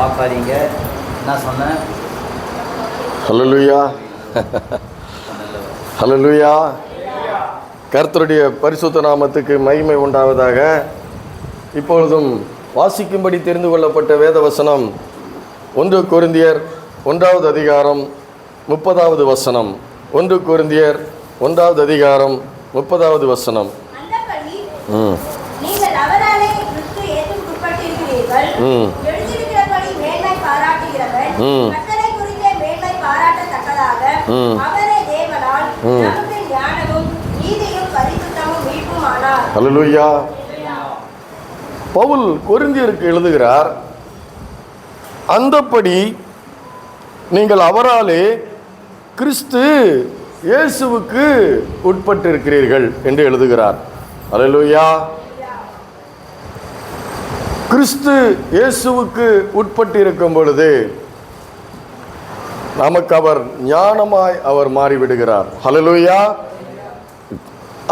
பார்க்காதீங்க. என்ன சொன்னேன்? ஹல்லேலூயா, ஹல்லேலூயா. கர்த்தருடைய பரிசுத்த நாமத்துக்கு மகிமை உண்டாவதாக. இப்பொழுதும் வாசிக்கும்படி தெரிந்து கொள்ளப்பட்ட வேத வசனம் 1 கொரிந்தியர் 1வது அதிகாரம் 30வது வசனம். 1 கொரிந்தியர் 1வது அதிகாரம் 30வது வசனம். நீங்கள் அவராலே கிறிஸ்து இயேசுவுக்குட்பட்டிருக்கிறீர்கள். எழுதியிருக்கிறபடி மேன்மை பாராட்டுகிறவன் கர்த்தரை குறித்தே மேன்மை பாராட்டத்தக்கதாக அவரே தேவனால் நமக்கு ஞானமும் நீதியும் பரிசுத்தமும் மீட்புமானார். ஹல்லேலூயா. பவுல் கொரிந்தியருக்கு எழுதுகிறார், அந்தப்படி நீங்கள் அவராலே கிறிஸ்து இயேசுவுக்கு உட்பட்டிருக்கிறீர்கள் என்று எழுதுகிறார். ஹல்லேலூயா. கிறிஸ்து இயேசுவுக்கு உட்பட்டிருக்கும் பொழுது நமக்கு அவர் ஞானமாய் அவர் மாறிவிடுகிறார். ஹல்லேலூயா.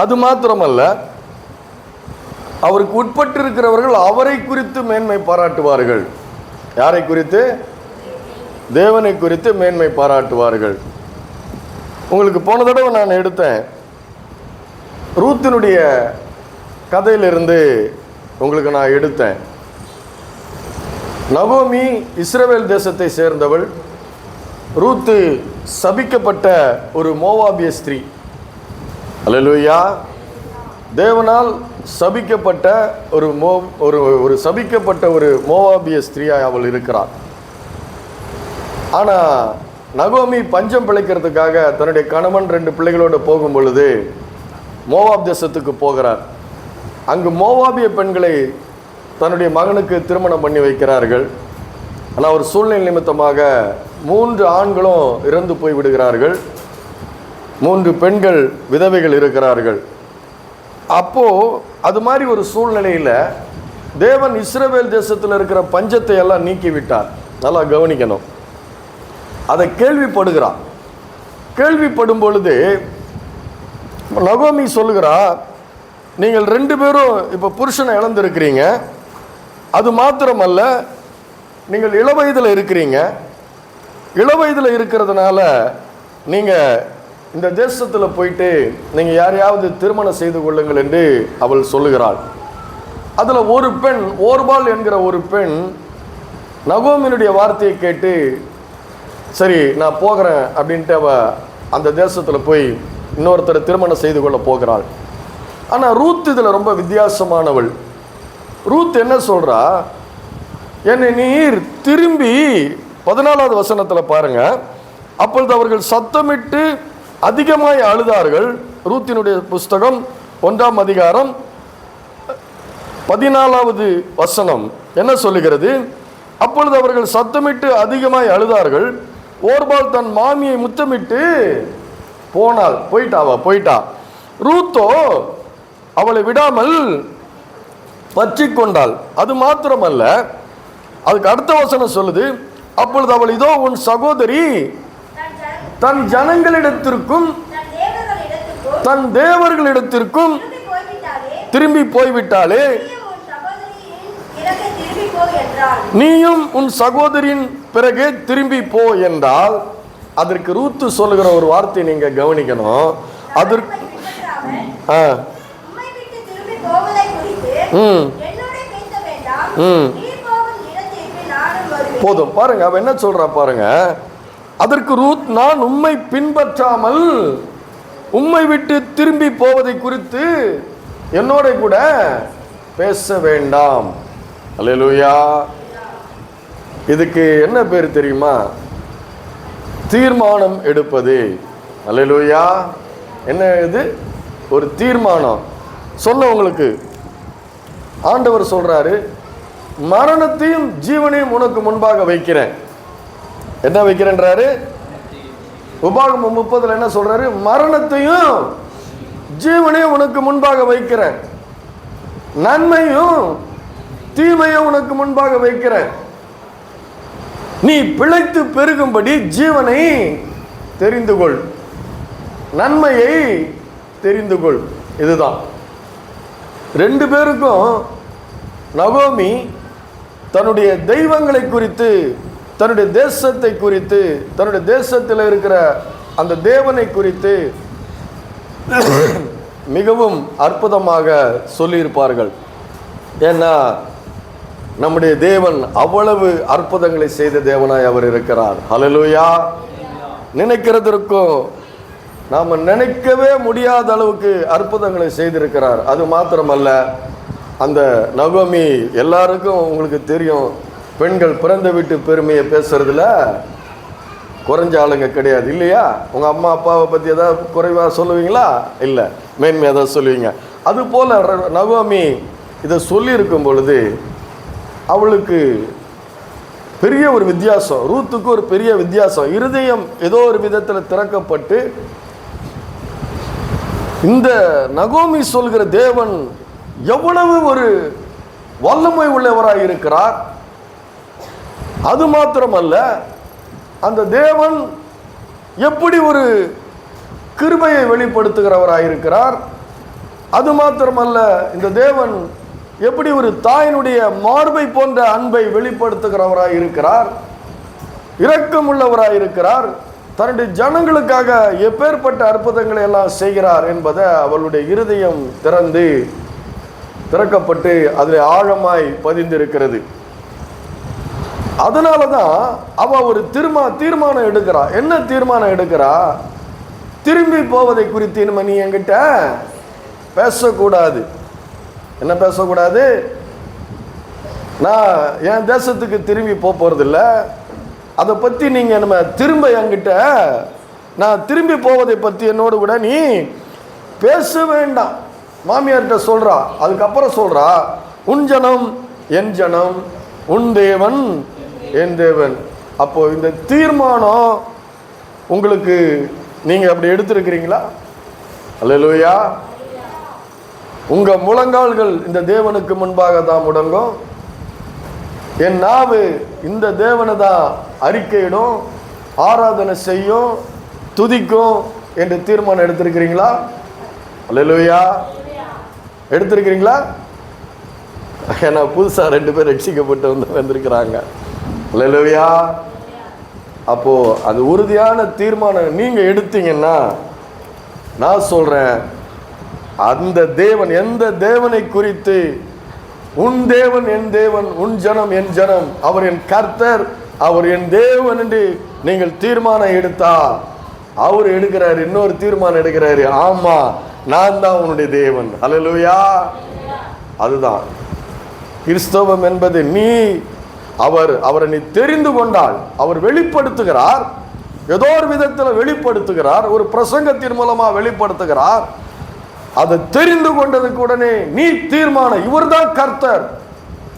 அது மாத்திரமல்ல, அவருக்கு உட்பட்டிருக்கிறவர்கள் அவரை குறித்து மேன்மை பாராட்டுவார்கள். யாரை குறித்து? தேவனை குறித்து மேன்மை பாராட்டுவார்கள். உங்களுக்கு போன தடவை நான் எடுத்தேன் ரூத்தினுடைய கதையிலிருந்து உங்களுக்கு நான் எடுத்தேன். நகோமி இஸ்ரவேல் தேசத்தை சேர்ந்தவள். ரூத்து சபிக்கப்பட்ட ஒரு மோவாபிய ஸ்திரீ. அல்லேலூயா. தேவனால் சபிக்கப்பட்ட ஒரு சபிக்கப்பட்ட ஒரு மோவாபிய ஸ்திரீயாய் அவள் இருக்கிறாள். ஆனால் நகோமி பஞ்சம் பிழைக்கிறதுக்காக தன்னுடைய கணவன் 2 பிள்ளைகளோடு போகும் பொழுது மோவாப் தேசத்துக்கு போகிறார். அங்கு மோவாபிய பெண்களை தன்னுடைய மகனுக்கு திருமணம் பண்ணி வைக்கிறார்கள். ஆனால் ஒரு சூழ்நிலை நிமித்தமாக 3 ஆண்களும் இறந்து போய் விடுகிறார்கள். 3 பெண்கள் விதவைகள் இருக்கிறார்கள். அப்போது அது மாதிரி ஒரு சூழ்நிலையில் தேவன் இஸ்ரவேல் தேசத்தில் இருக்கிற பஞ்சத்தை எல்லாம் நீக்கிவிட்டார். நல்லா கவனிக்கணும். அதை கேள்விப்படுகிறான். கேள்விப்படும் பொழுது நகோமி சொல்லுகிறா, நீங்கள் 2 பேரும் இப்போ புருஷனை இழந்திருக்கிறீங்க. அது மாத்திரமல்ல, நீங்கள் இளவயதில் இருக்கிறீங்க. இளவயதில் இருக்கிறதுனால நீங்கள் இந்த தேசத்தில் போயிட்டு நீங்கள் யாரையாவது திருமணம் செய்து கொள்ளுங்கள் என்று அவள் சொல்லுகிறாள். அதில் ஒரு பெண், ஓர்பால் என்கிற ஒரு பெண் நகோமியினுடைய வார்த்தையை கேட்டு, சரி நான் போகிறேன் அப்படின்ட்டு அவள் அந்த தேசத்தில் போய் இன்னொருத்தரை திருமணம் செய்து கொள்ள போகிறாள். ஆனால் ரூத் இதில் ரொம்ப வித்தியாசமானவள். ரூத் என்ன சொல்கிறா, என்னை நீர் திரும்பி 14வது வசனத்தில் பாருங்க. அப்பொழுது அவர்கள் சத்தமிட்டு அதிகமாய் அழுதார்கள். ரூத்தினுடைய புஸ்தகம் 1ஆம் அதிகாரம் 14வது வசனம் என்ன சொல்லுகிறது? அப்பொழுது அவர்கள் சத்தமிட்டு அதிகமாய் அழுதார்கள். ஓர்பால் தன் மாமியை முத்தமிட்டு போயிட்டா. ரூத்தோ அவளை விடாமல் பற்றி கொண்டாள். அது மாத்திரமல்ல, அதுக்கு அடுத்த வசனம் சொல்லுது, அப்பொழுது அவள் இதோ உன் சகோதரி தன் ஜனங்களிடத்திற்கும் தன் தேவர்களிடத்திற்கும் திரும்பி போய்விட்டாளே, நீயும் உன் சகோதரியின் பிறகு திரும்பி போ என்றால், அதற்கு ரூத்து சொல்லுகிற ஒரு வார்த்தை நீங்க கவனிக்கணும். அதற்கு போதும் பாருங்க, அவ என்ன சொல்றா பாருங்க. அதற்கு ரூத், நான் உம்மை பின்பற்றாமல் உம்மை விட்டு திரும்பி போவதை குறித்து என்னோட கூட பேச வேண்டாம். அல்லேலூயா. இதுக்கு என்ன பேர் தெரியுமா? தீர்மானம் எடுப்பது. அல்லேலூயா. என்ன இது? ஒரு தீர்மானம். சொன்னவங்களுக்கு ஆண்டவர் சொல்றாரு, மரணத்தையும் ஜீவனையும் உனக்கு முன்பாக வைக்கிறேன். என்ன வைக்கிறேன்றாரு? உபாகமம் 30 என்ன சொல்றாரு? மரணத்தையும் ஜீவனையும் உனக்கு முன்பாக வைக்கிறேன், நன்மையும் தீமையும் உனக்கு முன்பாக வைக்கிறேன். நீ பிழைத்து பெருகும்படி ஜீவனை தெரிந்து கொள், நன்மையை தெரிந்து கொள். இதுதான் 2 பேருக்கும் நகோமி தன்னுடைய தெய்வங்களை குறித்து, தன்னுடைய தேசத்தை குறித்து, தன்னுடைய தேசத்தில் இருக்கிற அந்த தேவனை குறித்து மிகவும் அற்புதமாக சொல்லியிருப்பார்கள். ஏன்னா நம்முடைய தேவன் அவ்வளவு அற்புதங்களை செய்த தேவனாய் அவர் இருக்கிறார். ஹல்லேலூயா. நினைக்கிறதற்கும் நாம் நினைக்கவே முடியாத அளவுக்கு அற்புதங்களை செய்திருக்கிறார். அது மாத்திரமல்ல, அந்த நகோமி எல்லாருக்கும் உங்களுக்கு தெரியும், பெண்கள் பிறந்த வீட்டு பெருமையை பேசுறதுல குறைஞ்ச ஆளுங்க கிடையாது இல்லையா? உங்கள் அம்மா அப்பாவை பற்றி ஏதாவது குறைவாக சொல்லுவீங்களா? இல்லை, மேன்மையாக தான் சொல்லுவீங்க. அதுபோல் நகோமி இதை சொல்லியிருக்கும் பொழுது அவளுக்கு பெரிய ஒரு வித்தியாசம், ரூத்துக்கு ஒரு பெரிய வித்தியாசம். இருதயம் ஏதோ ஒரு விதத்தில் திறக்கப்பட்டு, இந்த நகோமி சொல்கிற தேவன் எவ்வளவு ஒரு வல்லமை உள்ளவராய் இருக்கிறார். அது மாத்திரமல்ல, அந்த தேவன் எப்படி ஒரு கிருபையை வெளிப்படுத்துகிறவராயிருக்கிறார். அது மாத்திரமல்ல, இந்த தேவன் எப்படி ஒரு தாயினுடைய மார்பை போன்ற அன்பை வெளிப்படுத்துகிறவராயிருக்கிறார், இரக்கமுள்ளவராயிருக்கிறார், தன்னுடைய ஜனங்களுக்காக எப்பேற்பட்ட அற்புதங்களை எல்லாம் செய்கிறார் என்பதை அவளுடைய இருதயம் திறக்கப்பட்டு அதில் ஆழமாய் பதிந்திருக்கிறது. அதனால தான் அவ ஒரு தீர்மானம் எடுக்கிறா. என்ன தீர்மானம் எடுக்கிறா? திரும்பி போவதை குறித்து இனிமே நீ என்கிட்ட பேசக்கூடாது. என்ன பேசக்கூடாது? நான் என் தேசத்துக்கு திரும்பி போறதில்ல, அதை பற்றி நீங்கள் நம்ம திரும்ப என்கிட்ட, நான் திரும்பி போவதை பற்றி என்னோடு கூட நீ பேச வேண்டாம். மாமியார்கிட்ட சொல்கிறா. அதுக்கப்புறம் சொல்கிறா, உன் ஜனம் என் ஜனம், உன் தேவன் என் தேவன். அப்போ இந்த தீர்மானம் உங்களுக்கு நீங்கள் அப்படி எடுத்திருக்கிறீங்களா? அல்லேலூயா. உங்கள் முழங்கால்கள் இந்த தேவனுக்கு முன்பாக தான் முடங்கும். என் நாவு இந்த தேவனை தான் அறிக்கையிடும், ஆராதனை செய்யும், துதிக்கும் என்று தீர்மானம் எடுத்திருக்கிறீங்களா? அல்லேலூயா. எடுத்திருக்கிறீங்களா? ஏன்னா புதுசாக 2 பேர் ரட்சிக்கப்பட்டு வந்திருக்கிறாங்க. அல்லேலூயா. அப்போ அது உறுதியான தீர்மானம் நீங்க எடுத்தீங்கன்னா, நான் சொல்றேன், அந்த தேவன், எந்த தேவனை குறித்து உன் தேவன் என் தேவன், உன் ஜனம் என் ஜனம், அவர் என் கர்த்தர், அவர் என் தேவன் என்று நீங்கள் தீர்மானம் எடுத்தா, அவர் எடுக்கிறாரு, இன்னொரு தீர்மானம் எடுக்கிறாரு, ஆமா நான் தான் உன்னுடைய தேவன். அல்லேலூயா. அதுதான் கிறிஸ்தவம் என்பது. நீ அவரை நீ தெரிந்து கொண்டால், அவர் வெளிப்படுத்துகிறார், ஏதோ ஒரு விதத்தில் வெளிப்படுத்துகிறார், ஒரு பிரசங்கத்தின் மூலமா வெளிப்படுத்துகிறார். அதை தெரிந்து கொண்டதுக்கு உடனே நீ தீர்மானம், இவர்தான் கர்த்தர்,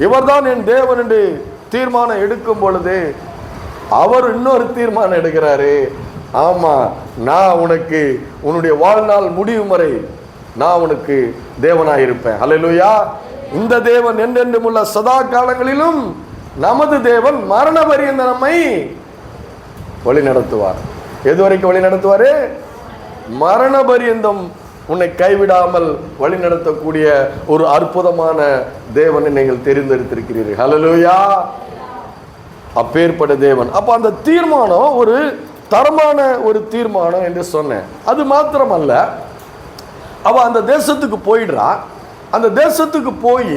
இவர்தான் என் தேவன் என்று தீர்மானம் எடுக்கும் பொழுது அவர் இன்னொரு தீர்மானம் எடுக்கிறாரு. ஆமா, நான் உனக்கு உன்னுடைய வாழ்நாள் முடியும் வரை நான் உனக்கு தேவனாயிருப்பேன். அல்லேலூயா. இந்த தேவன் என்றென்றும் உள்ள சதா காலங்களிலும் நமது தேவன் மரண பரியந்த நம்மை வழி நடத்துவார். எது வரைக்கும் வழி நடத்துவாரு? மரண பரியந்தம் உன்னை கைவிடாமல் வழி நடத்தக்கூடிய ஒரு அற்புதமான தேவனை நீங்கள் தெரிந்தெடுத்திருக்கிறீர்கள். ஹல்லேலூயா. அப்பேற்பட்ட தேவன். அப்ப அந்த தீர்மானம் ஒரு தரமான ஒரு தீர்மானம் என்று சொன்னேன். அது மாத்திரமல்ல, அவ அந்த தேசத்துக்கு போயிடுறா. அந்த தேசத்துக்கு போய்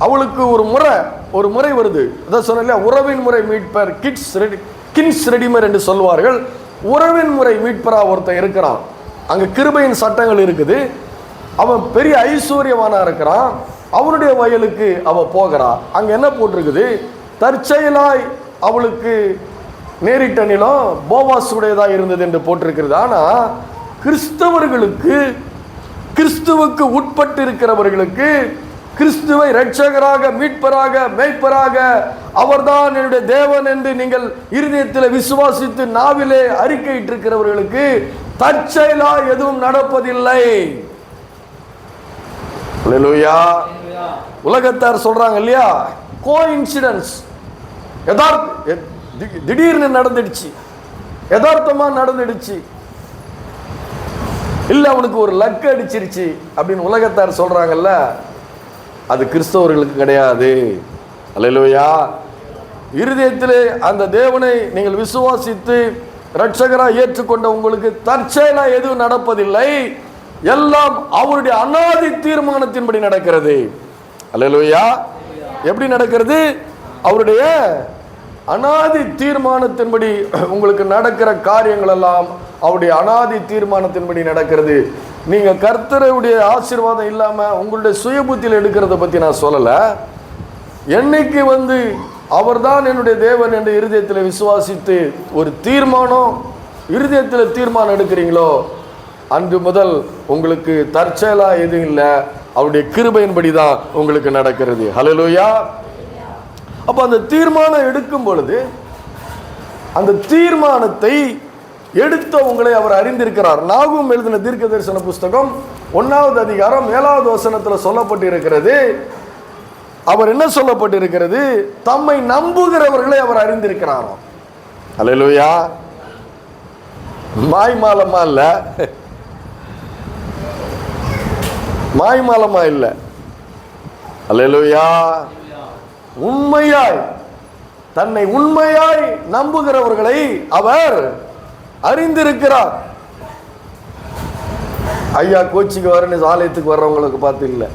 அவளுக்கு ஒரு முறை வருது. அதான் சொன்ன உறவின் முறை மீட்பர், கின்ஸ் ரெடிமர் என்று சொல்வார்கள். உறவின் முறை மீட்பரா ஒருத்தன் இருக்கிறான். அங்க கிருபையின் சட்டங்கள் இருக்குது. அவன் பெரிய ஐஸ்வர்யவானா இருக்கிறான். அவனுடைய வயலுக்கு அவ போகிறா. அங்க என்ன போட்டிருக்குது? தற்செயலாய் அவளுக்கு நேரிட்ட நிலம் போவாசுடையதா இருந்தது என்று போட்டிருக்கிறது. ஆனா கிறிஸ்தவர்களுக்கு, கிறிஸ்துவுக்கு உட்பட்டு இருக்கிறவர்களுக்கு, கிறிஸ்துவை இரட்சகராக, மீட்பராக, மேய்ப்பராக, அவர்தான் என்னுடைய தேவன் என்று நீங்கள் இருதயத்தில் விசுவாசித்து நாவிலே அறிக்கையிட்டிருக்கிறவர்களுக்கு தற்செயலா எதுவும் நடப்பதில்லை. அல்லேலூயா. உலகத்தார் சொல்றாங்க இல்லையா, கோஇன்சிடென்ஸ், திடீர்னு நடந்துடுச்சு, யதார்த்தமா நடந்துடுச்சு, இல்ல அவனுக்கு ஒரு லக் அடிச்சிருச்சு அப்படின்னு உலகத்தார் சொல்றாங்கல்ல. அது கிறிஸ்தவர்களுக்கு கிடையாது. அல்லேலூயா. இருதயத்திலே அந்த தேவனை நீங்கள் விசுவாசித்து இரட்சகராக ஏற்றுக்கொண்ட உங்களுக்கு தற்செயலா எதுவும் நடப்பதில்லை. எல்லாம் அவருடைய அநாதி தீர்மானத்தின்படி நடக்கிறது. அல்லேலூயா. எப்படி நடக்கிறது? அவருடைய அநாதி தீர்மானத்தின்படி உங்களுக்கு நடக்கிற காரியங்கள் எல்லாம் அவருடைய அநாதி தீர்மானத்தின்படி நடக்கிறது. நீங்க கர்த்தருடைய ஆசீர்வாதம் இல்லாம உங்களுடைய சுய புத்தியில் எடுக்கிறத பத்தி நான் சொல்லல. என்னைக்கு அவர்தான் என்னுடைய தேவன் என்று இருதயத்தில் விசுவாசித்து ஒரு தீர்மானம் இருதயத்தில் தீர்மானம் எடுக்கிறீங்களோ அன்று முதல் உங்களுக்கு தற்செயலா எதுவும் இல்லை, அவருடைய கிருபையின்படி தான் உங்களுக்கு நடக்கிறது. ஹல்லேலூயா. அப்ப அந்த தீர்மானம் எடுக்கும் பொழுது அந்த தீர்மானத்தை எடுத்த உங்களை அவர் அறிந்திருக்கிறார். நாகும் எழுதின தீர்க்க தரிசன புஸ்தகம் 1வது அதிகாரம் 7வது வசனத்தில் சொல்லப்பட்டிருக்கிறது. அவர் என்ன சொல்லப்பட்டிருக்கிறது? தம்மை நம்புகிறவர்களை அவர் அறிந்திருக்கிறாராம். அல்லேலூயா. மாய்மாலமா இல்ல, மாய்மாலமா இல்ல. அல்லேலூயா. உண்மையாய் தன்னை உண்மையாய் நம்புகிறவர்களை அவர் அறிந்திருக்கிறார். ஐயா கோச்சிக்கு வரன்னு ஆலயத்துக்கு வர்றவங்களுக்கு பார்த்து இல்லை.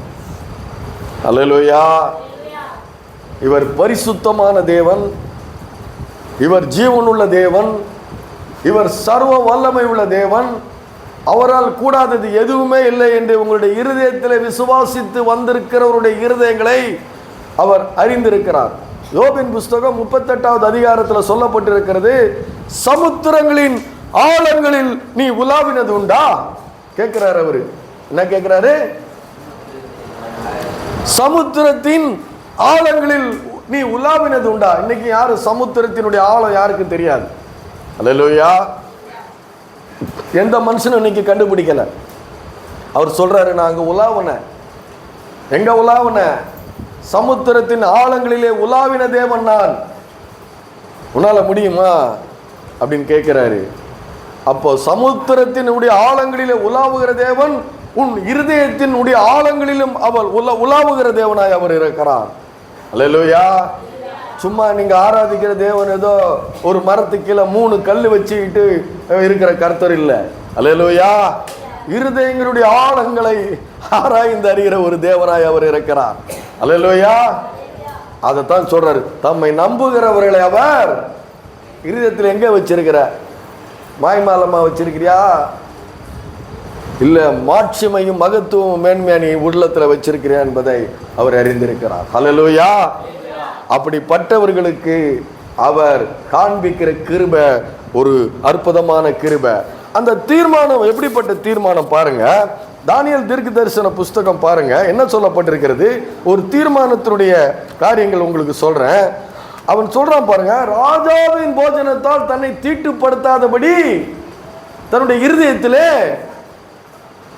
அல்லேலூயா. இவர் பரிசுத்தமான தேவன், இவர் ஜீவனுள்ள தேவன், இவர் சர்வ வல்லமை உள்ள தேவன், அவரால் கூடாதது எதுவுமே இல்லை என்று உங்களுடைய இருதயத்தில் விசுவாசித்து வந்திருக்கிறவருடைய இருதயங்களை அவர் அறிந்திருக்கிறார். யோபின் புஸ்தகம் 38வது அதிகாரத்தில் சொல்லப்பட்டிருக்கிறது, சமுத்திரங்களின் ஆழங்களில் நீ உலாவினது உண்டா கேட்கிறார். அவரு என்ன கேட்கிறாரு? சமுத்திரத்தின் ஆழங்களில் நீ உலாவினது உண்டா? இன்னைக்கு யாரு சமுத்திரத்தினுடைய ஆழம் யாருக்கு தெரியாது. அல்லேலூயா. எந்த மனுஷனும் இன்னைக்கு கண்டுபிடிக்கல. அவர் சொல்றாரு, நான் அங்க உலாவின. எங்க உலாவின? சமுத்திரத்தின் ஆழங்களிலே உலாவின தேவன் நான். உன்னால முடியுமா அப்படின்னு கேட்கிறாரு. அப்போ சமுத்திரத்தினுடைய ஆழங்களிலே உலாவுகிற தேவன் உன் இருதயத்தினுடைய ஆழங்களிலும் அவர் உலாவுகிற தேவனாய் அவர் இருக்கிறார். அல்லேலூயா. சும்மா நீங்க ஆராதிக்கிற தேவன் ஏதோ ஒரு மரத்துக்கு கீழே 3 கல் வச்சுக்கிட்டு இருக்கிற கர்த்தர் இல்லை. அல்லேலூயா. இருதயங்களுடைய ஆழங்களை ஆராய்ந்து அறிகிற ஒரு தேவனாய் அவர் இருக்கிறார். அல்லேலூயா. அதைத்தான் சொல்றாரு, தம்மை நம்புகிறவர்களை அவர் இருதயத்தில் எங்க வச்சிருக்கிற? மாய்மாலமா வச்சிருக்கிறியா? இல்ல மாட்சிமையும் மகத்துவமும் மேன்மையை உள்ளத்துல வச்சிருக்கிறியா என்பதை அவர் அறிந்திருக்கிறார். ஹல்லேலூயா. அப்படிப்பட்டவர்களுக்கு அவர் காண்பிக்கிற கிருபை ஒரு அற்புதமான கிருபை. அந்த தீர்மானம் எப்படிப்பட்ட தீர்மானம் பாருங்க. தானியேல் தீர்க்க தரிசன புஸ்தகம் பாருங்க, என்ன சொல்லப்பட்டிருக்கிறது? ஒரு தீர்மானத்தினுடைய காரியங்கள் உங்களுக்கு சொல்றேன். அவன் சொல்றான் பாருங்க, ராஜாவின் போஜனத்தால் தன்னை தீட்டுப்படுத்தாதபடி தன்னுடைய இருதயத்திலே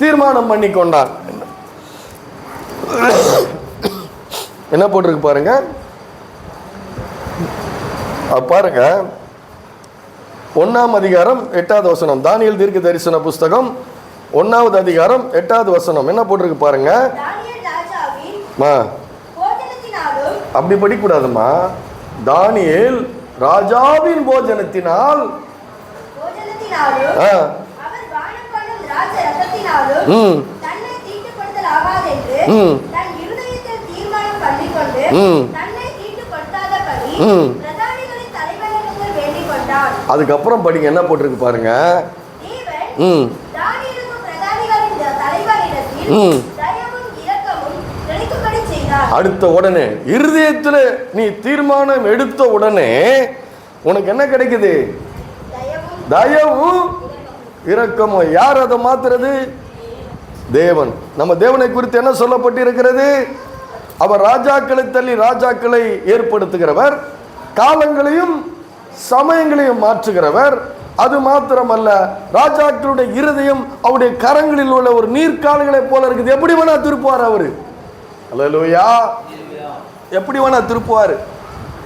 தீர்மானம் பண்ணி கொண்டான். என்ன போட்டிருக்கு பாருங்க, பாருங்க 1ஆம் அதிகாரம் 8வது வசனம். தானியேல் தீர்க்க தரிசன புஸ்தகம் 1வது அதிகாரம் 8வது வசனம் என்ன போட்டிருக்கு பாருங்க. அப்படி படிக்கூடாதுமா. தானியேல் ராஜாவின் போஜனத்தினால் அதுக்கப்புறம் படிங்க, என்ன போட்டிருக்கு பாருங்க. அடுத்த உடனே இருதயத்துல நீ தீர்மானம் எடுத்த உடனே உனக்கு என்ன கிடைக்குது? தயவும் இரக்கமும். யார் அதை மாத்துறது? தேவன். நம்ம தேவனை குறித்து என்ன சொல்லப்பட்டிருக்கிறது? அவர் ராஜாக்களை தள்ளி ராஜாக்களை ஏற்படுத்துகிறவர், காலங்களையும் சமயங்களையும் மாற்றுகிறவர். அது மாத்திரமல்ல, ராஜாக்களுடைய இருதயம் அவருடைய கரங்களில் உள்ள ஒரு நீர்க்கால்களை போல இருக்குது. எப்படி வேணா திருப்புவார் அவரு. அல்லேலூயா. எப்படி வேணா திருப்புவார்.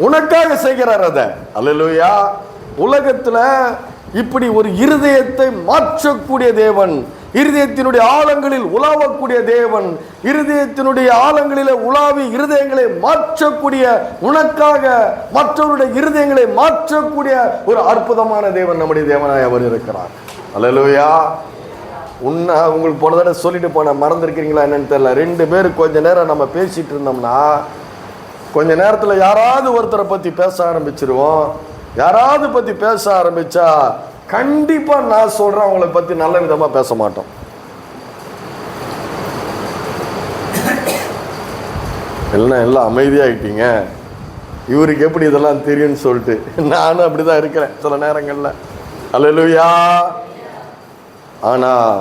உனக்காக செய்கிறார் அதை. அல்லேலூயா. உலகத்துல இப்படி ஒரு இருதயத்தை மாற்றக்கூடிய தேவன் இருதயத்தினுடைய ஆழங்களில் உலாவக்கூடிய தேவன், இருதயத்தினுடைய ஆழங்களிலே உலாவி இருதயங்களை மாற்றக்கூடிய, உனக்காக மற்றவருடைய இருதயங்களை மாற்றக்கூடிய ஒரு அற்புதமான தேவன் நம்முடைய தேவனாய் அவர் இருக்கிறார். அல்லேலூயா. உங்களுக்கு போன தடவை சொல்லிட்டு போன மறந்துருக்கிறீங்களா என்னன்னு தெரியல. 2 பேர் கொஞ்ச நேரம் நம்ம பேசிட்டு இருந்தோம்னா கொஞ்ச நேரத்தில் யாராவது ஒருத்தரை பற்றி பேச ஆரம்பிச்சிருவோம். யாராவது பற்றி பேச ஆரம்பிச்சா கண்டிப்பாக நான் சொல்கிறேன் அவங்களை பற்றி நல்ல விதமாக பேச மாட்டோம். எல்லாம் அமைதியாகிட்டீங்க, இவருக்கு எப்படி இதெல்லாம் தெரியும்னு சொல்லிட்டு. நானும் அப்படி தான் இருக்கிறேன் சில நேரங்களில். அல்லேலூயா. ஆனால்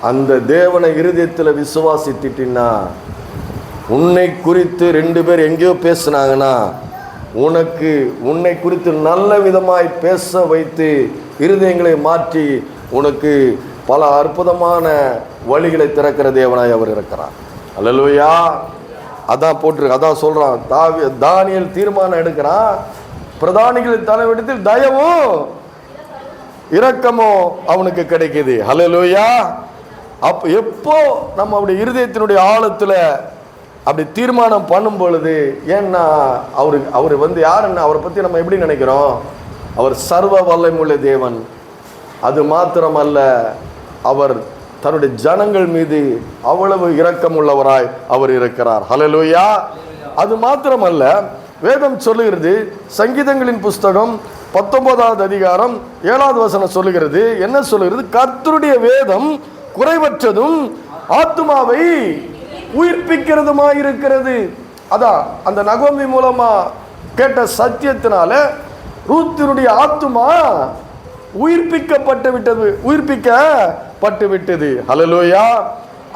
அந்த தேவனை இருதயத்தில் விசுவாசித்திட்டின்னா, உன்னை குறித்து 2 பேர் எங்கேயோ பேசுனாங்கன்னா உன்னை குறித்து நல்ல விதமாய் பேச வைத்து இருதயங்களை மாற்றி உனக்கு பல அற்புதமான வழிகளை திறக்கிற தேவனாய் அவர் இருக்கிறார். அல்லேலூயா. அதான் போட்டிருக்கு, அதான் சொல்றான். தானியேல் தீர்மானம் எடுக்கிறான், பிரதானிகளின் தலைவரிடத்தில் தயவும் இரக்கமோ அவனுக்கு கிடைக்குது. அல்லேலூயா. அப்போ எப்போ நம்ம அப்படி இருதயத்தினுடைய ஆழத்தில் அப்படி தீர்மானம் பண்ணும் பொழுது, ஏன்னா அவர் யாருன்னா அவரை பற்றி நம்ம எப்படி நினைக்கிறோம்? அவர் சர்வ வல்லமையுள்ள தேவன். அது மாத்திரமல்ல, அவர் தன்னுடைய ஜனங்கள் மீது அவ்வளவு இரக்கம் உள்ளவராய் அவர் இருக்கிறார். ஹல்லேலூயா. அது மாத்திரமல்ல, வேதம் சொல்லுகிறது, சங்கீதங்களின் புஸ்தகம் 19வது அதிகாரம் 7வது வசனம் சொல்லுகிறது. என்ன சொல்லுகிறது? கர்த்தருடைய வேதம் குறைவற்றதும் ஆத்துமாவை உயிர்ப்பிக்கிறதுமாயிருக்கிறது. அதான் அந்த நகோமி மூலமா கேட்ட சத்தியத்தினால ரூத்தினுடைய ஆத்துமா உயிர்ப்பிக்கப்பட்டு விட்டது. ஹல்லேலூயா.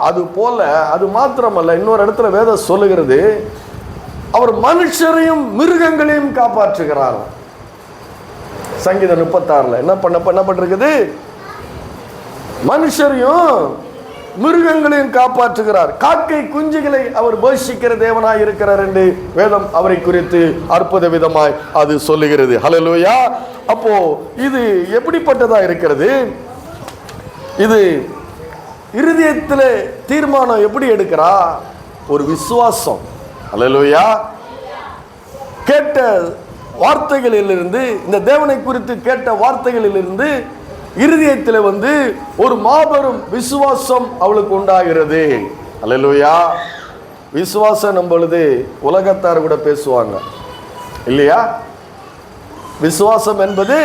அது போல, அது மாத்திரமல்ல, இன்னொரு இடத்துல வேதம் சொல்லுகிறது, அவர் மனுஷரையும் மிருகங்களையும் காப்பாற்றுகிறார். சங்கீதம் 36 என்ன பண்ணப்பட்டிருக்குது? மனுஷரையும் மிருகங்களையும் காப்பாற்றுகிறார். காக்கை குஞ்சுகளை அவர் போஷிக்கிற தேவனாய் இருக்கிறார் என்று வேதம் அவரை குறித்து அற்புத விதமாய் அது சொல்லுகிறது. ஹல்லேலூயா. அப்போ இது எப்படிப்பட்டதா இருக்கிறது? இது இருதயத்தில் தீர்மானம் எப்படி எடுக்கிறா? ஒரு விசுவாசம். ஹல்லேலூயா. கேட்ட வார்த்தைகளிலிருந்து, இந்த தேவனை குறித்து கேட்ட வார்த்தைகளிலிருந்து இருதயத்தில் ஒரு மாபெரும் விசுவாசம் அவளுக்கு உண்டாகிறது. அல்லேலூயா. விசுவாசம் நம்பொழுது உலகத்தார் கூட பேசுவாங்க இல்லையா? விசுவாசம் என்பது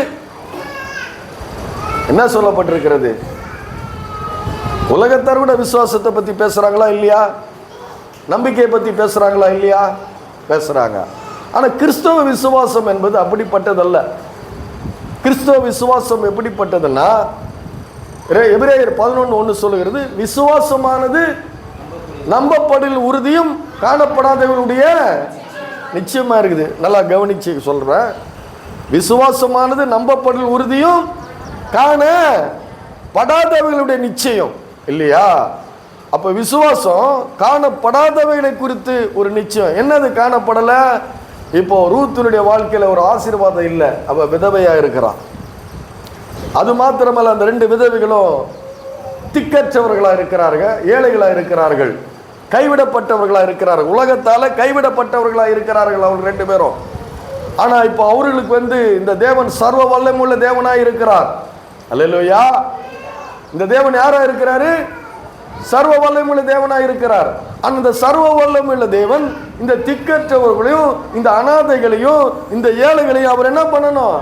என்ன சொல்லப்பட்டிருக்கிறது? உலகத்தார் கூட விசுவாசத்தை பற்றி பேசுறாங்களா இல்லையா? நம்பிக்கையை பற்றி பேசுறாங்களா இல்லையா? பேசுறாங்க. ஆனால் கிறிஸ்தவ விசுவாசம் என்பது அப்படிப்பட்டதல்ல. கிறிஸ்தவ விசுவாசம் எப்படிப்பட்டதுன்னா, எபிரேயர் 11:1 சொல்லுகிறது, விசுவாசமானது நம்பப்படில் உறுதியும் காணப்படாதவர்களுடைய நிச்சயமா இருக்குது. நல்லா கவனிச்சு சொல்றேன். விசுவாசமானது நம்பப்படில் உறுதியும் காணப்படாதவர்களுடைய நிச்சயம் இல்லையா? அப்ப விசுவாசம் காணப்படாதவைகளை குறித்து ஒரு நிச்சயம். என்னது காணப்படல? இப்போ ரூத்தினுடைய வாழ்க்கையில ஒரு ஆசீர்வாதம் இல்லை, அவ விதவையா இருக்கிறான். அது மாத்திரமல்ல, அந்த 2 விதவைகளும் திக்கற்றவர்களா இருக்கிறார்கள், ஏழைகளா இருக்கிறார்கள், கைவிடப்பட்டவர்களா இருக்கிறார்கள், உலகத்தால கைவிடப்பட்டவர்களா இருக்கிறார்கள் அவர்கள் 2 பேரும். ஆனா இப்போ அவர்களுக்கு இந்த தேவன் சர்வ வல்லமையுள்ள தேவனாய் இருக்கிறார். அல்லேலூயா. இந்த தேவன் யாரா இருக்கிறாரு? சர்வ வல்லமையுள்ள தேவனாய் இருக்கிறார். அந்த சர்வ வல்லமையுள்ள தேவன் இந்த திக்கற்றவர்களையும், இந்த அனாதைகளையும், இந்த ஏழைகளையும் அவர் என்ன பண்ணணும்?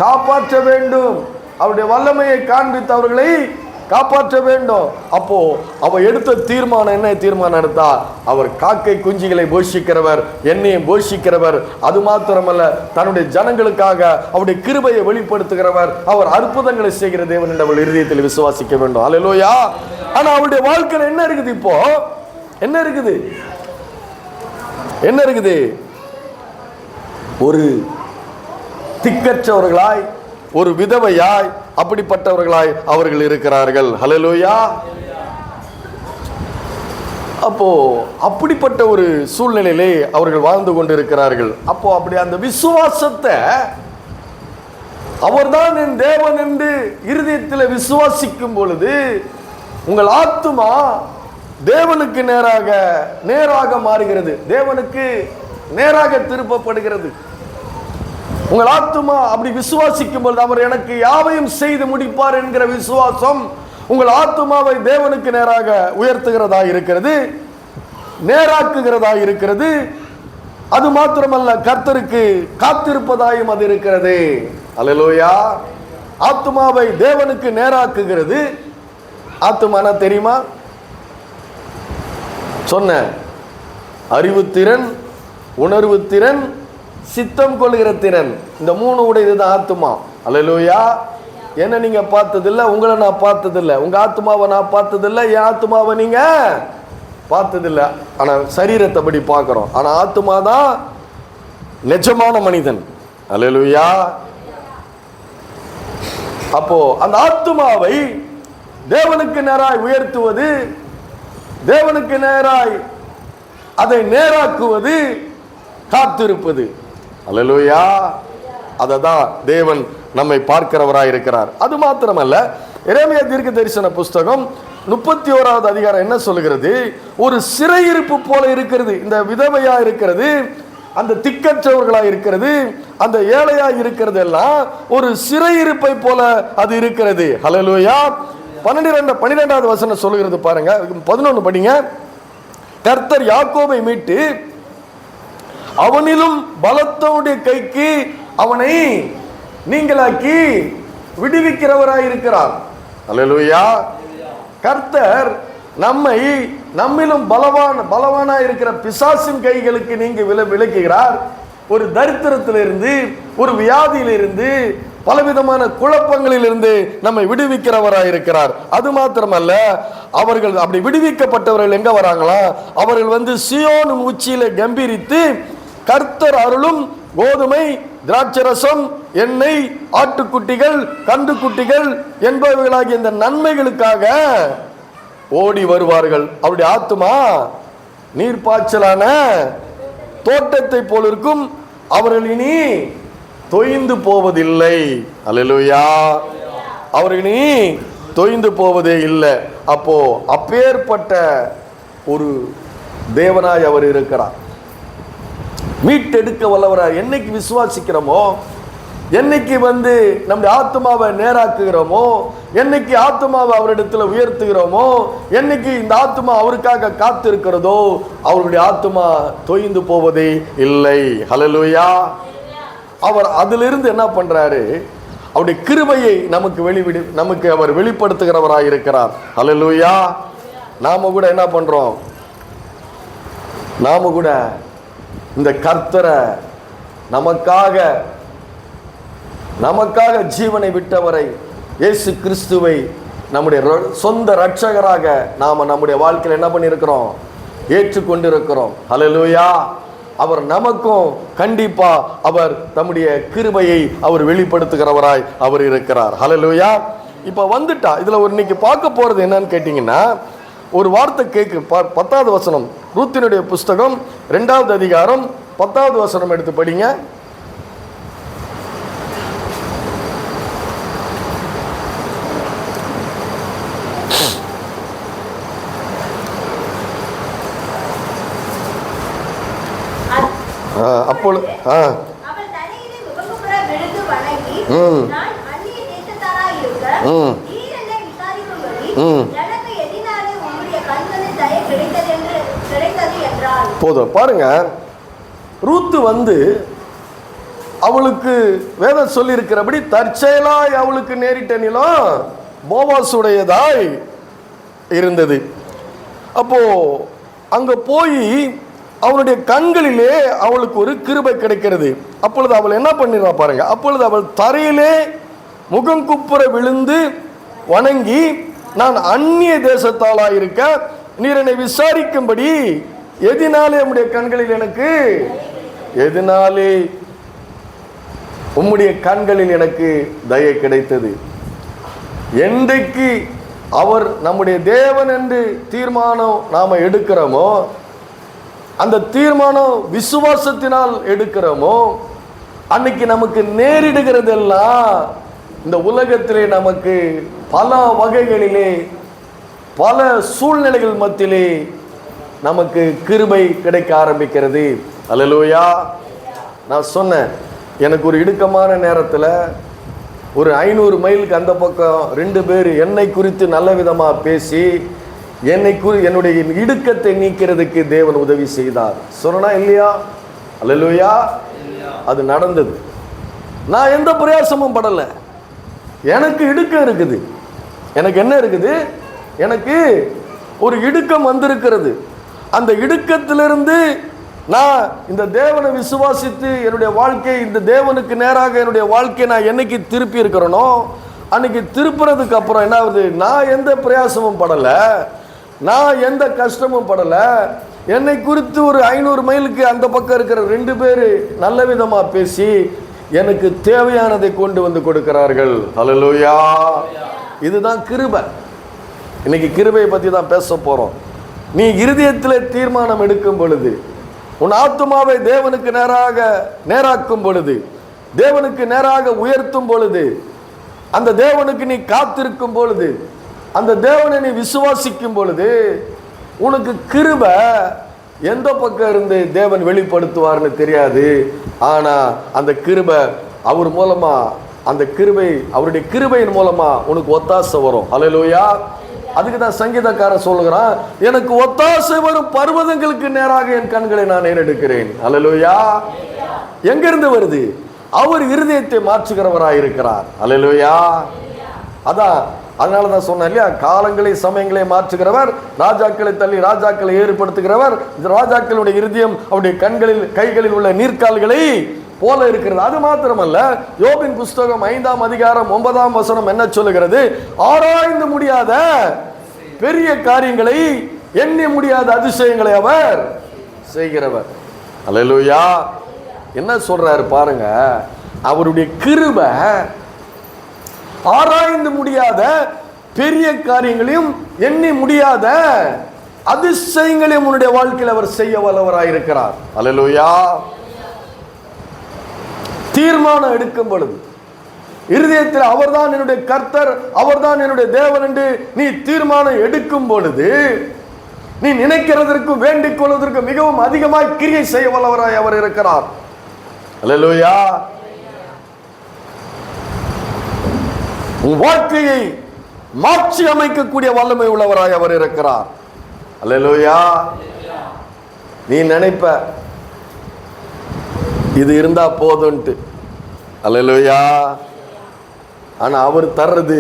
காப்பாற்ற வேண்டும். அவருடைய வல்லமையை காண்பித்து அவர்களை காப்பாற்ற வேண்டும். அப்போ அவ எடுத்த தீர்மானம் என்ன? தீர்மானம் எடுத்தா, அவர் காக்கை குஞ்சுகளை போஷிக்கிறவர், என்னையும் போஷிக்கிறவர். அது மாத்திரமல்ல, தன்னுடைய ஜனங்களுக்காக அவருடைய கிருபையை வெளிப்படுத்துகிறவர், அவர் அற்புதங்களை செய்கிற தேவன் என்று அவள் இருதயத்தில் விசுவாசிக்க வேண்டும். அல்லேலூயா. ஆனா அவருடைய வாழ்க்கையில் என்ன இருக்குது? இப்போ என்ன இருக்குது? என்ன இருக்குது? ஒரு திக்கற்றவர்களாய், ஒரு விதவையாய், அப்படிப்பட்டவர்களாய் அவர்கள் இருக்கிறார்கள். ஹல்லேலூயா. அப்போ அப்படிப்பட்ட ஒரு சூழ்நிலையிலே அவர்கள் வாழ்ந்து கொண்டிருக்கிறார்கள். அப்போ அப்படி அந்த விசுவாசத்தை அவர்தான் என் தேவன் என்று இருதயத்தில் விசுவாசிக்கும் பொழுது உங்கள் ஆத்துமா தேவனுக்கு நேராக மாறுகிறது, தேவனுக்கு நேராக திருப்பப்படுகிறது. உங்கள் ஆத்துமா அப்படி விசுவாசிக்கும் பொழுது அவர் எனக்கு யாவையும் செய்து முடிப்பார் என்கிற விசுவாசம் உங்கள் ஆத்துமாவை தேவனுக்கு நேராக உயர்த்துகிறதா இருக்கிறது, நேராக்குகிறதா இருக்கிறது. அது மாத்திரமல்ல, கர்த்தருக்கு காத்திருப்பதாயும் அது இருக்கிறது. அல்லேலூயா. ஆத்துமாவை தேவனுக்கு நேராக்குகிறது. ஆத்துமானா தெரியுமா? சொன்ன அறிவுத்திறன், உணர்வு திறன், சித்தம் கொள்கிற திறன், இந்த மூணு உடையதுதான் ஆத்துமா. அல்லேலூயா. என்ன நீங்க பார்த்ததில்லை, உங்களை நான் பார்த்ததில்லை, உங்க ஆத்மாவை நான் பார்த்ததில்லை, என் ஆத்மாவை நீங்க பார்த்ததில்லை. ஆனா சரீரத்தை படி பார்க்கிறோம். ஆனா ஆத்மா தான் நிஜமான மனிதன். அல்லேலூயா. அப்போ அந்த ஆத்மாவை தேவனுக்கு நேராய் உயர்த்துவது, தேவனுக்கு நேராய் அதை நேராக்குவது காத்திருப்பது. அல்லேலூயா. அததான் தேவன் நம்மை பார்க்கிறவராய் இருக்கிறார். அது மாத்திரமல்ல, எரேமியா தீர்க்க தரிசன புஸ்தகம் 31வது அதிகாரம் என்ன சொல்லுகிறது? ஒரு சிறையிருப்பு போல இருக்கிறது. இந்த விதவையா இருக்கிறது, அந்த திக்கற்றவர்களா இருக்கிறது, அந்த ஏழையா இருக்கிறது எல்லாம் ஒரு சிறையிருப்பை போல அது இருக்கிறது. ஹல்லேலூயா. 12வது வசனம் சொல்லுகிறது பாருங்க. 11 படிங்க. கர்த்தர் யாக்கோபை மீட்டு அவனிலும் பலத்தவனுடைய கைக்கு அவனை நீங்களாக்கி விடுவிக்கிறவராய் இருக்கிறார். அல்லேலூயா. கர்த்தர் நம்மிலும் பலவானாய் இருக்கிற பிசாசின் கைகளுக்கு நீங்க விலக்குகிறார். ஒரு தரித்திரத்திலிருந்து, ஒரு வியாதியிலிருந்து, பலவிதமான குழப்பங்களிலிருந்து நம்மை விடுவிக்கிறவராய் இருக்கிறார். அது மாத்திரமல்ல, அவர்கள் அப்படி விடுவிக்கப்பட்டவர்கள் எங்க வராங்களா? அவர்கள் சியோன் உச்சியில கம்பீரித்து கர்த்தர் அருளும் கோதுமை, திராட்சரசம், எண்ணெய், ஆட்டுக்குட்டிகள், கன்றுக்குட்டிகள் என்பவைகளாகிய இந்த நன்மைகளுக்காக ஓடி வருவார்கள். அவருடைய ஆத்துமா நீர்ப்பாய்ச்சலான தோட்டத்தை போல இருக்கும். அவர்கள் இனி தொய்ந்து போவதில்லை. அல்லேலூயா. அவர்கள் இனி தொய்ந்து போவதே இல்லை. அப்போ அப்பேற்பட்ட ஒரு தேவனாய் அவர் இருக்கிறார். மீட்டெடுக்க வல்லவராய் என்னைக்கு விசுவாசிக்கிறோமோ, என்னைக்கு நம்முடைய ஆத்மாவை நேராக்குகிறோமோ, என்னைக்கு ஆத்மாவை அவரிடத்துல உயர்த்துகிறோமோ, என்னைக்கு இந்த ஆத்மா அவருக்காக காத்திருக்கிறதோ, அவருடைய ஆத்மா தொய்ந்து போவதே இல்லை. ஹல்லேலூயா. அவர் அதிலிருந்து என்ன பண்றாரு? அவருடைய கிருபையை நமக்கு அவர் வெளிப்படுத்துகிறவராய் இருக்கிறார். ஹல்லேலூயா. நாம கூட என்ன பண்றோம்? நாம கூட இந்த கர்த்தரை நமக்காக ஜீவனை விட்டவரை இயேசு கிறிஸ்துவை நம்முடைய சொந்த இரட்சகராக நாம நம்முடைய வாழ்க்கையில் என்ன பண்ணியிருக்கிறோம்? ஏற்றுக்கொண்டிருக்கிறோம். ஹல்லேலூயா. அவர் நமக்கும் கண்டிப்பா அவர் தம்முடைய கிருபையை அவர் வெளிப்படுத்துகிறவராய் அவர் இருக்கிறார். ஹல்லேலூயா. இப்ப வந்துட்டா இதுல இன்னைக்கு பார்க்க போறது என்னன்னு கேட்டீங்கன்னா, ஒரு வார்த்தை கேட்கு. 10வது வசனம், ரூத்தினுடைய புஸ்தகம் 2வது அதிகாரம் 10வது வசனம் எடுத்து படிங்க. அப்பொழுது போதும் பாருங்க. ரூத்து அவளுக்கு வேதம் சொல்லி இருக்கிறபடி தற்செயலாய் அவளுக்கு நேரிட்ட நிலம் போவாசுடையதாய் இருந்தது. அப்போ அங்க போய் அவளுடைய கண்களிலே அவளுக்கு ஒரு கிருபை கிடைக்கிறது. அப்பொழுது அவள் என்ன பண்ணிடுறா பாருங்க. அப்பொழுது அவள் தரையிலே முகங்குப்புற விழுந்து வணங்கி, நான் அந்நிய தேசத்தாளாய் இருக்க நீர் என்னை விசாரிக்கும்படி எதினாலே உம்முடைய கண்களில் எனக்கு எதினாலே உம்முடைய கண்களில் எனக்கு தயை கிடைத்தது. என்றைக்கு அவர் நம்முடைய தேவன் என்று தீர்மானம் நாம எடுக்கிறோமோ, அந்த தீர்மானம் விசுவாசத்தினால் எடுக்கிறோமோ, அன்னைக்கு நமக்கு நேரிடுகிறதெல்லாம் இந்த உலகத்திலே நமக்கு பல வகைகளிலே பல சூழ்நிலைகள் மத்தியிலே நமக்கு கிருபை கிடைக்க ஆரம்பிக்கிறது. அல்லேலூயா. நான் சொன்னேன், எனக்கு ஒரு இடுக்கமான நேரத்தில் ஒரு 500 மைலுக்கு அந்த பக்கம் 2 பேர் என்னை குறித்து நல்ல விதமாக பேசி என்னுடைய இடுக்கத்தை நீக்கிறதுக்கு தேவன் உதவி செய்தார். சொன்னா இல்லையா? அல்லேலூயா. அது நடந்தது. நான் எந்த பிரயாசமும் படலை. எனக்கு இடுக்கம் இருக்குது. எனக்கு என்ன இருக்குது? எனக்கு ஒரு இடுக்கம் வந்திருக்கிறது. அந்த இடுக்கத்திலிருந்து நான் இந்த தேவனை விசுவாசித்து என்னுடைய வாழ்க்கை இந்த தேவனுக்கு நேராக என்னுடைய வாழ்க்கையை நான் என்னைக்கு திருப்பி இருக்கிறேனோ அன்னைக்கு திருப்புறதுக்கு அப்புறம் என்ன ஆகுது? நான் எந்த பிரயாசமும் படலை, நான் எந்த கஷ்டமும் படலை. என்னை குறித்து ஒரு 500 மைலுக்கு அந்த பக்கம் இருக்கிற 2 பேர் நல்ல விதமாக பேசி எனக்கு தேவையானதை கொண்டு வந்து கொடுக்கிறார்கள். அல்லேலூயா. இதுதான் கிருபை. இன்னைக்கு கிருபையை பற்றி தான் பேச போகிறோம். நீ இருதயத்தில் தீர்மானம் எடுக்கும் பொழுது, உன் ஆத்துமாவை தேவனுக்கு நேராக்கும் பொழுது, தேவனுக்கு நேராக உயர்த்தும் பொழுது, அந்த தேவனுக்கு நீ காத்திருக்கும் பொழுது, அந்த தேவனை நீ விசுவாசிக்கும் பொழுது, உனக்கு கிருபை எந்த பக்கம் இருந்து தேவன் வெளிப்படுத்துவார்னு தெரியாது. ஆனால் அந்த கிருபை அவர் மூலமா, அந்த கிருபை அவருடைய கிருபையின் மூலமா உனக்கு ஒத்தாசை வரும். அல்லேலூயா. அதுக்கு தான் சங்கீதக்காரன் சொல்லுகிறான், எனக்கு ஒத்தாசை வரும் பர்வதங்களுக்கு நேராக என் கண்களை நான் ஏறெடுக்கிறேன். அல்லேலூயா. எங்கிருந்து வருது? அவர் இருதயத்தை மாற்றுகிறவராய் இருக்கிறார். அல்லேலூயா. அதனால தான் சொன்னேன் இல்லையா, காலங்களை சமயங்களை மாற்றுகிறவர், ராஜாக்களை தள்ளி ராஜாக்களை ஏற்படுத்துகிறவர். ராஜாக்களுடைய இருதயம் அவருடைய கைகளில் உள்ள நீர்க்கால்களை போல இருக்கிறது. அது மாத்திரமல்ல, யோபின் புஸ்தகம் 5ஆம் அதிகாரம் 9ஆம் வசனம் என்ன சொல்லுகிறது? ஆராய்ந்து முடியாத பெரிய காரியங்களை, எண்ணி முடியாத அதிசயங்களை அவர் செய்கிறவர். அல்லேலூயா. என்ன சொல்றாரு பாருங்க, அவருடைய கிருபை ஆராய்ந்து முடியாத பெரிய காரியங்களையும் எண்ணி முடியாத அதிசயங்களையும் உன்னுடைய வாழ்க்கையில் அவர் செய்ய வல்லவராயிருக்கிறார். அல்லேலூயா. தீர்மானம் எடுக்கும் பொழுது இருதயத்தில் அவர்தான் என்னுடைய கர்த்தர், அவர்தான் என்னுடைய தேவன் என்று நீ தீர்மானம் எடுக்கும் பொழுது, நீ நினைக்கிறதற்கும் வேண்டிக் கொள்வதற்கு மிகவும் அதிகமாய் கிரியை செய்ய வல்லவராய் அவர் இருக்கிறார். அல்லேலூயா. உன் வாழ்க்கையை மாற்றி அமைக்கக்கூடிய வல்லமை உள்ளவராய் அவர் இருக்கிறார். அல்லேலூயா. நீ நினைப்ப இது இருந்தா போதும்ட்டு. அல்லேலூயா. ஆனா அவர் தர்றது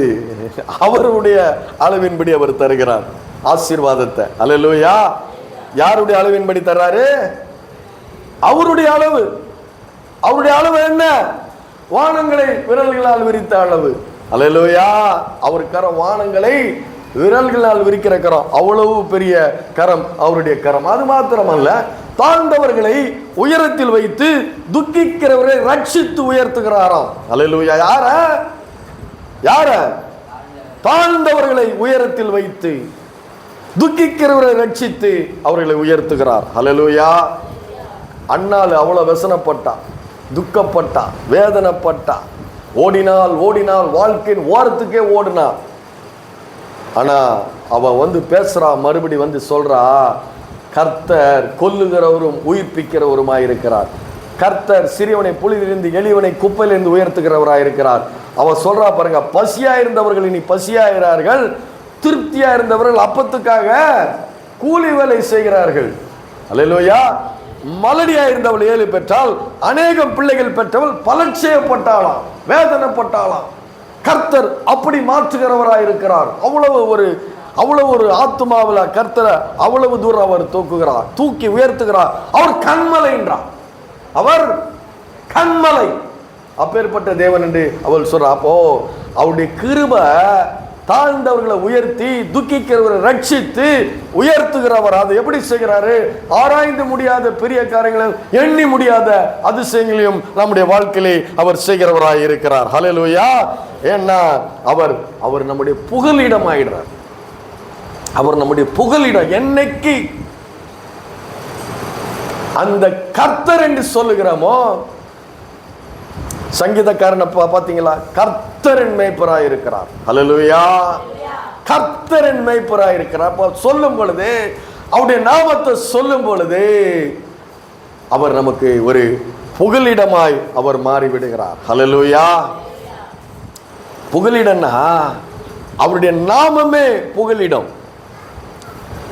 அவருடைய அளவின்படி அவர் தருகிறார் ஆசீர்வாதத்தை. அல்லேலூயா. யாருடைய அளவின்படி தர்றாரு? அவருடைய அளவு. அவருடைய அளவு என்ன? வானங்களை விரல்களால் விரித்த அளவு. அல்லேலூயா. அவர் கரம் வானங்களை விரல்களால் விரிக்கிற கரம். அவ்வளவு பெரிய கரம் அவருடைய கரம். அது மாத்திரமல்ல, தாழ்ந்தவர்களை உயரத்தில் வைத்து துக்கிக்கிறவரை ரட்சித்து உயர்த்துகிறாராம். அல்லேலூயா. யார? தாழ்ந்தவர்களை உயரத்தில் வைத்து துக்கிக்கிறவரை ரட்சித்து அவர்களை உயர்த்துகிறார். அல்லேலூயா. அண்ணாள் அவ்வளவு வசனப்பட்டா, துக்கப்பட்டா, வேதனைப்பட்டா, ஓடினால் வாழ்க்கையின் ஓரத்துக்கே ஓடினா. ஆனா அவ பேசுறா, மறுபடி சொல்றா, கர்த்தர் கொல்லுகிறவரும் உயிர்ப்பிக்கிறவருமாயிருக்கிறார். கர்த்தர் சிறியவனை புலியிலிருந்து எளியவனை குப்பையிலிருந்து உயர்த்துகிறவராயிருக்கிறார். அவ சொல்றா பாருங்க, பசியா இருந்தவர்கள் இனி பசியாகிறார்கள், திருப்தியா இருந்தவர்கள் அப்பத்துக்காக கூலி வேலை செய்கிறார்கள். அல்லேலூயா. மலடியா இருந்தவள் 7 பெற்றால், அநேகம் பிள்ளைகள் பெற்றவள் பலட்சயப்பட்டாளாம், வேதனைப்பட்டாளாம். கர்த்தர் அப்படி மாற்றுகிறவராயிருக்கிறார். அவ்வளவு ஒரு ஆத்துமாவில் கர்த்தரை அவ்வளவு தூரம் அவர் தூக்குகிறார், தூக்கி உயர்த்துகிறார். அவர் கண்மலை என்றார். அவர் கண்மலை. அப்பேற்பட்ட தேவன் என்று அவள் சொல்றா. அப்போ அவருடைய கிருபை தாழ்ந்தவர்களை உயர்த்தி துக்கிக்கிறவரை ரட்சித்து உயர்த்துகிறவர். அதை எப்படி செய்கிறாரு? ஆராய்ந்து முடியாத பெரிய காரியங்களையும் எண்ணி முடியாத அதிசயங்களையும் நம்முடைய வாழ்க்கையிலே அவர் செய்கிறவராய் இருக்கிறார். ஹல்லேலூயா. ஏன்னா அவர் நம்முடைய புகலிடம் ஆயிடுறார். அவர் நம்முடைய புகலிடம். என்னைக்கு அந்த கர்த்தர் என்று சொல்லுகிறோமோ சங்கீதக்காரனை பாத்தீங்களா? கர்த்தரின் மேய்ப்பராய் இருக்கிறார். ஹல்லேலூயா. கர்த்தரின் மேய்ப்பராய் இருக்கிறார். சொல்லும் பொழுது, அவருடைய நாமத்தை சொல்லும் பொழுது அவர் நமக்கு ஒரு புகலிடமாய் அவர் மாறிவிடுகிறார். ஹல்லேலூயா. புகலிடம்னா அவருடைய நாமமே புகலிடம்.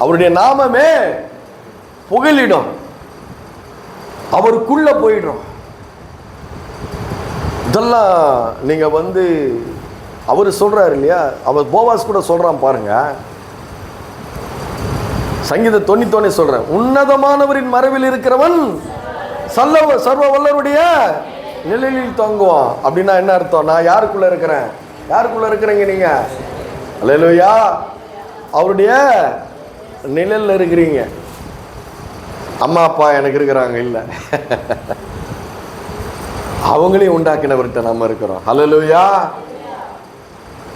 அவருடைய நாமமே புகலிடம். அவருக்குள்ள போயிடும். இதெல்லாம் நீங்க அவர் சொல்றாரு இல்லையா, அவர் போவாஸ் கூட சொல்றான் பாருங்க. சங்கீத 91 சொல்றேன், உன்னதமானவரின் மறைவில் இருக்கிறவன் சர்வ வல்லவருடைய நிழலில் தங்குவான். அப்படின்னா என்ன அர்த்தம்? நான் யாருக்குள்ள இருக்கிறேன்? யாருக்குள்ள இருக்கிறீங்க நீங்க? அல்லேலூயா. அவருடைய நிழல்ல இருக்கிறீங்க. அம்மா அப்பா எனக்கு இருக்கிறாங்க இல்ல, அவங்களையும் உண்டாக்கினவர்கிட்ட நம்ம இருக்கிறோம். ஹல்லேலூயா.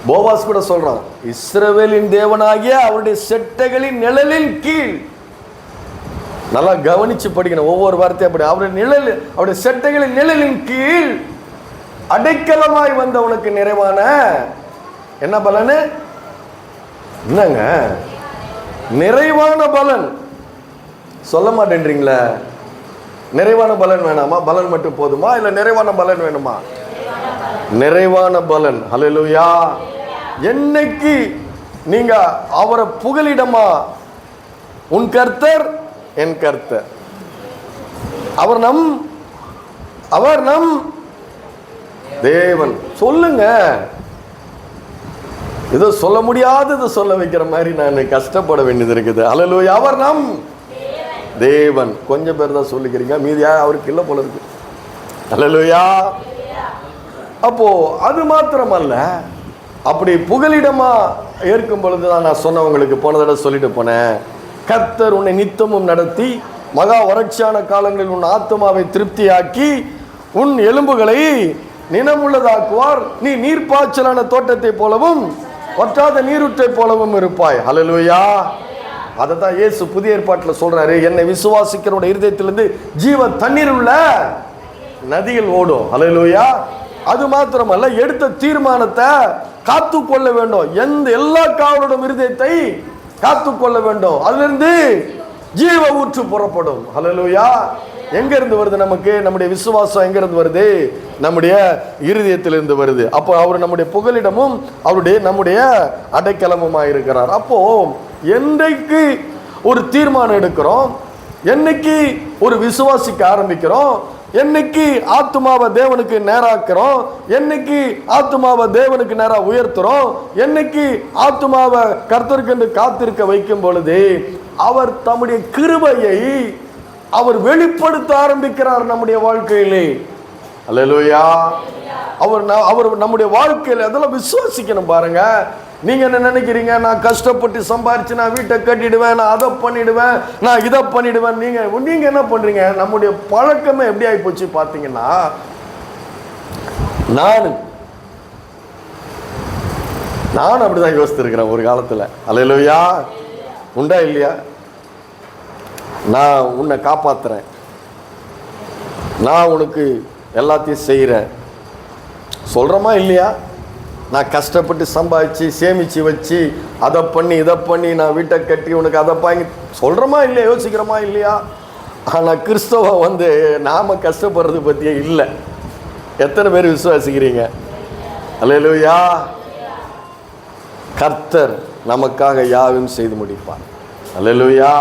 போவாஸ் கூட சொல்றான், இஸ்ரவேலின் தேவனாகிய அவருடைய செட்டைகளின் நிழலின் கீழ். நல்லா கவனிச்சு படிக்கணும் ஒவ்வொரு வார்த்தையும். அப்படி அவருடைய நிழல், அவருடைய செட்டைகளின் நிழலின் கீழ் அடைக்கலமாய் வந்தவனுக்கு நிறைவான என்ன பலன்? என்னங்க நிறைவான பலன் சொல்ல மாட்டேன்றீங்களா? நிறைவான பலன் வேணாமா? பலன் மட்டும் போதுமா? இல்ல நிறைவான பலன் வேணுமா? நிறைவான பலன். ஹல்லேலூயா. என்னைக்கு நீங்க அவரை புகலிடமா, உன் கர்த்தர் என் கர்த்தர், அவர் நம் தேவன். சொல்லுங்க. ஏதோ சொல்ல முடியாதது சொல்ல வைக்கிற மாதிரி நான் கஷ்டப்பட வேண்டியது இருக்குது. ஹல்லேலூயா. அவர் நம் தேவன். கொஞ்சம் பேர் தான் சொல்லிக்கிறீங்க, மீதியா அவருக்கு இல்லை போல இருக்கு. ஹல்லேலூயா. அப்போ அது மாத்திரமல்ல, அப்படி புகலிடமா ஏற்கும் பொழுதுதான் நான் சொன்னவங்களுக்கு போன தடவை சொல்லிட்டு போனேன், கர்த்தர் உன்னை நித்தமும் நடத்தி மகா வறட்சியான காலங்களில் உன் ஆத்மாவை திருப்தியாக்கி உன் எலும்புகளை நினமுள்ளதாக்குவார். நீ நீர்ப்பாய்ச்சலான தோட்டத்தை போலவும் வற்றாத நீரூற்றை போலவும் இருப்பாய். ஹல்லேலூயா. அதை தான் இயேசு புதிய ஏற்பாட்டில் சொல்றாரு, என்னை விசுவாசிக்கிறோட இருதயத்திலிருந்து ஜீவ தண்ணீர் உள்ள நதிகள் ஓடும். ஹல்லேலூயா. அது மாத்திரமல்ல, எடுத்த தீர்மானத்தை காத்து கொள்ள வேண்டும். எல்லா காவலோட இருதயத்தை காத்து கொள்ள வேண்டும். அதிலிருந்து ஜீவ ஊற்று புறப்படும். ஹல்லேலூயா. எங்க இருந்து வருது நமக்கு? நம்முடைய விசுவாசம் எங்க இருந்து வருது? நம்முடைய இருதயத்திலிருந்து வருது. அப்போ அவர் நம்முடைய புகலிடமும் அவருடைய நம்முடைய அடைக்கலமுமாய் இருக்கிறார். அப்போ என்னைக்கு ஒரு தீர்மானம் எடுக்கிறோம், என்னைக்கு ஒரு விசுவாசிக்க ஆரம்பிக்கிறோம், என்னைக்கு ஆத்துமாவை தேவனுக்கு நேராக்கிறோம், என்னைக்கு ஆத்துமாவை தேவனுக்கு நேரா உயர்த்துறோம், என்னைக்கு ஆத்துமாவை கர்த்தருக்கு என்று காத்திருக்க வைக்கும் பொழுது அவர் தம்முடைய கிருபையை அவர் வெளிப்படுத்த ஆரம்பிக்கிறார் நம்முடைய வாழ்க்கையிலே. அல்லேலூயா. அவர் நம்முடைய வாழ்க்கையில அதெல்லாம் விசுவாசிக்கணும். பாருங்க, நீங்க என்ன நினைக்கிறீங்க? நான் கஷ்டப்பட்டு சம்பாரிச்சு நான் வீட்டை கட்டிடுவேன், நான் அதை பண்ணிடுவேன், நான் இதை பண்ணிடுவேன். நீங்க என்ன பண்றீங்க? நம்முடைய பழக்கமே எப்படி ஆகி போச்சு பாத்தீங்கன்னா, நான் அப்படிதான் யோசித்திருக்கிறேன் ஒரு காலத்துல. அல்லேலூயா. உண்டா இல்லையா? நான் உன்னை காப்பாத்துறேன், நான் உனக்கு எல்லாத்தையும் செய்கிறேன் சொல்கிறோமா இல்லையா? நான் கஷ்டப்பட்டு சம்பாதிச்சு சேமித்து வச்சு அதை பண்ணி இதை பண்ணி நான் வீட்டை கட்டி உனக்கு அதை வாங்கி சொல்கிறோமா இல்லையா? யோசிக்கிறோமா இல்லையா? ஆனால் கிறிஸ்தவம் நாம் கஷ்டப்படுறது பற்றியே இல்லை. எத்தனை பேர் விசுவாசிக்கிறீங்க? அல்லேலூயா. கர்த்தர் நமக்காக யாவும் செய்து முடிப்பார். அல்லேலூயா.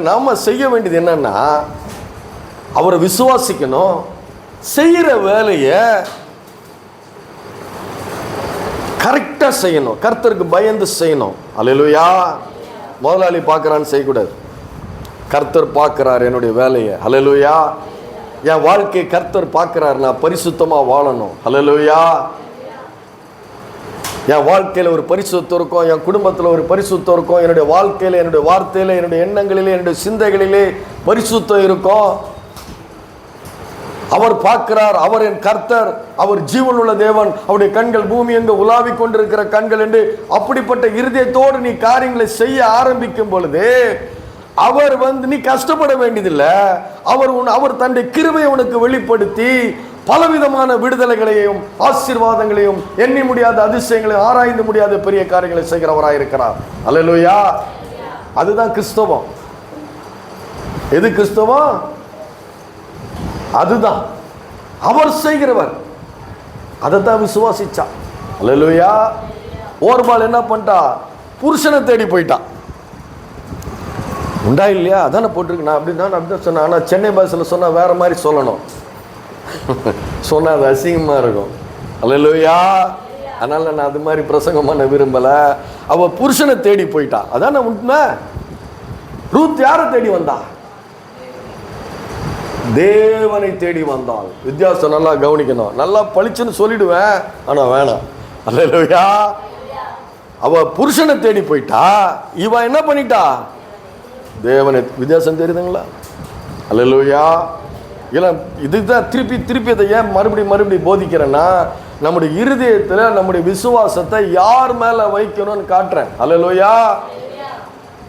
நாம செய்ய வேண்டியது என்னன்னா, அவரை விசுவாசிக்கணும், செய்யற வேலையை கரெக்டா செய்யணும், கர்த்தருக்கு பயந்து செய்யணும். அல்லேலூயா. முதலாளி பார்க்கறான்னு செய்யக்கூடாது, கர்த்தர் பார்க்கிறார் என்னுடைய வேலையை. அல்லேலூயா. என் வாழ்க்கையை கர்த்தர் பார்க்கிறார், நான் பரிசுத்தமா வாழணும். அல்லேலூயா. என் வாழ்க்கையில் ஒரு பரிசுத்தம் இருக்கும், என் குடும்பத்தில் ஒரு பரிசுத்தம் இருக்கும், என்னுடைய வாழ்க்கையில், என்னுடைய வார்த்தையில், என்னுடைய எண்ணங்களிலே, என்னுடைய சிந்தைகளிலே பரிசுத்தம் இருக்கும். அவர் பார்க்கிறார், அவர் என் கர்த்தர், அவர் ஜீவனுள்ள தேவன், அவருடைய கண்கள் பூமி எங்கு உலாவிக் கொண்டிருக்கிற கண்கள் என்று அப்படிப்பட்ட இருதயத்தோடு நீ காரியங்களை செய்ய ஆரம்பிக்கும் பொழுது அவர் நீ கஷ்டப்பட வேண்டியதில்லை. அவர் தன்னுடைய கிருபையை உனக்கு வெளிப்படுத்தி பலவிதமான விடுதலைகளையும் ஆசீர்வாதங்களையும் எண்ணி முடியாத அதிசயங்களையும் ஆராய்ந்து முடியாத பெரிய காரியங்களை செய்கிறவராய் இருக்கிறார். அல்லேலூயா. அதுதான் கிறிஸ்தவம். எது கிறிஸ்தவம்? அதுதான் அவர் செய்கிறவர். அதைத்தான் விசுவாசிச்சா. அல்லேலூயா. ஓர்பால் என்ன பண்ணிட்டா? புருஷனை தேடி போயிட்டான். உண்டா இல்லையா? அதானே போட்டிருக்கு. நான் அப்படிதான் சொன்னேன். ஆனால் சென்னை பாஷையில் சொன்னால் வேற மாதிரி சொல்லணும். சொன்னால் அது அசிங்கமாக இருக்கும். அல்லேலூயா. அதனால நான் அது மாதிரி பிரசங்கம் பண்ண விரும்பலை. அவள் புருஷனை தேடி போயிட்டா. அதானே உண்மை. ரூத் யாரை தேடி வந்தா? தேவனை தேடி வந்தாள். வித்தியாசம் நல்லா கவனிக்கணும். நல்லா பளிச்சுன்னு சொல்லிடுவேன், ஆனால் வேணாம். அல்லேலூயா. அவ புருஷனை தேடி போயிட்டா. இவ என்ன பண்ணிட்டா? தேவனை. வித்தியாசம் தெரியுதுங்களா? அல்லேலூயா. இல்லை, இதுதான் திருப்பி திருப்பி அதை ஏன் மறுபடியும் போதிக்கிறேன்னா, நம்முடைய இருதயத்தில் நம்முடைய விசுவாசத்தை யார் மேல வைக்கணும்னு காட்டுறேன். அல்லேலூயா.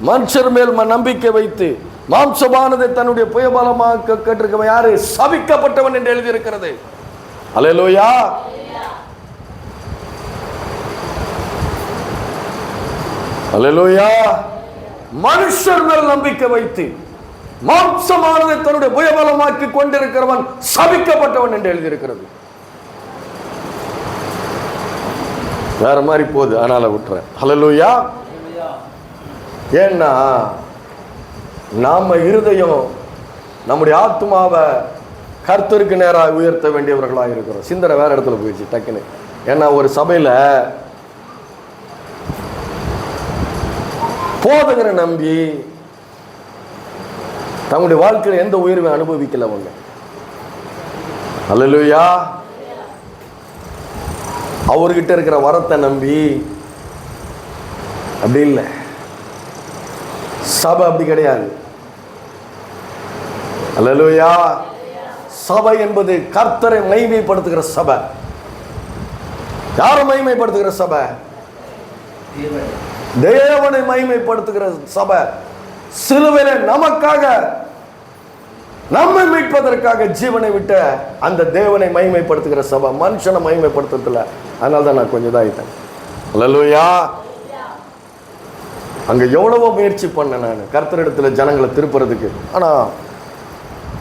மனுஷர் மேல் நம்பிக்கை வைத்து மாம்சமானதை தன்னுடைய புயபலமாக கேட்டிருக்கவன் யாரு? சபிக்கப்பட்டவன் என்று எழுதியிருக்கிறது. அல்லேலூயா. அல்லேலூயா. மனுஷர் மேல் நம்பிக்கை வைத்து மாம்சமானதை தன்னுடைய புயபலமாக்கி கொண்டிருக்கிறவன் சபிக்கப்பட்டவன் என்று எழுதியிருக்கிறது. வேற மாதிரி போகுது, அதனால விட்டுறேன். அல்லேலூயா. ஏன்னா நாம இருதயம் நம்முடைய ஆத்மாவை கர்த்தருக்கு நேராக உயர்த்த வேண்டியவர்களாக இருக்கிறோம். சிந்தனை வேற இடத்துல போயிடுச்சு டக்குன்னு. ஏன்னா ஒரு சபையில் போதகரை நம்பி தங்களுடைய வாழ்க்கையில் எந்த உயர்வை அனுபவிக்கல அவங்க. அல்லேலூயா. அவர்கிட்ட இருக்கிற வரத்தை நம்பி அப்படி இல்லை. சபை அப்படி கிடையாது. அல்லேலூயா. சபை என்பது கர்த்தரை மகிமைப்படுத்துகிற சபை. யாரை மகிமைப்படுத்துகிற சபை? தேவனை மகிமைப்படுத்துகிற சபை. சிலுவையிலே நமக்காக, நம்மை மீட்பதற்காக ஜீவனை விட்ட அந்த தேவனை மகிமைப்படுத்துகிற சபை. மனுஷனை மகிமைப்படுத்துறதில்ல. அதனால தான் நான் கொஞ்சம் இதாகிட்டேன். அல்லேலூயா. அங்கே எவ்வளவோ முயற்சி பண்ணேன் நான் கர்த்தரிடத்தில் ஜனங்களை திருப்புறதுக்கு. ஆனால்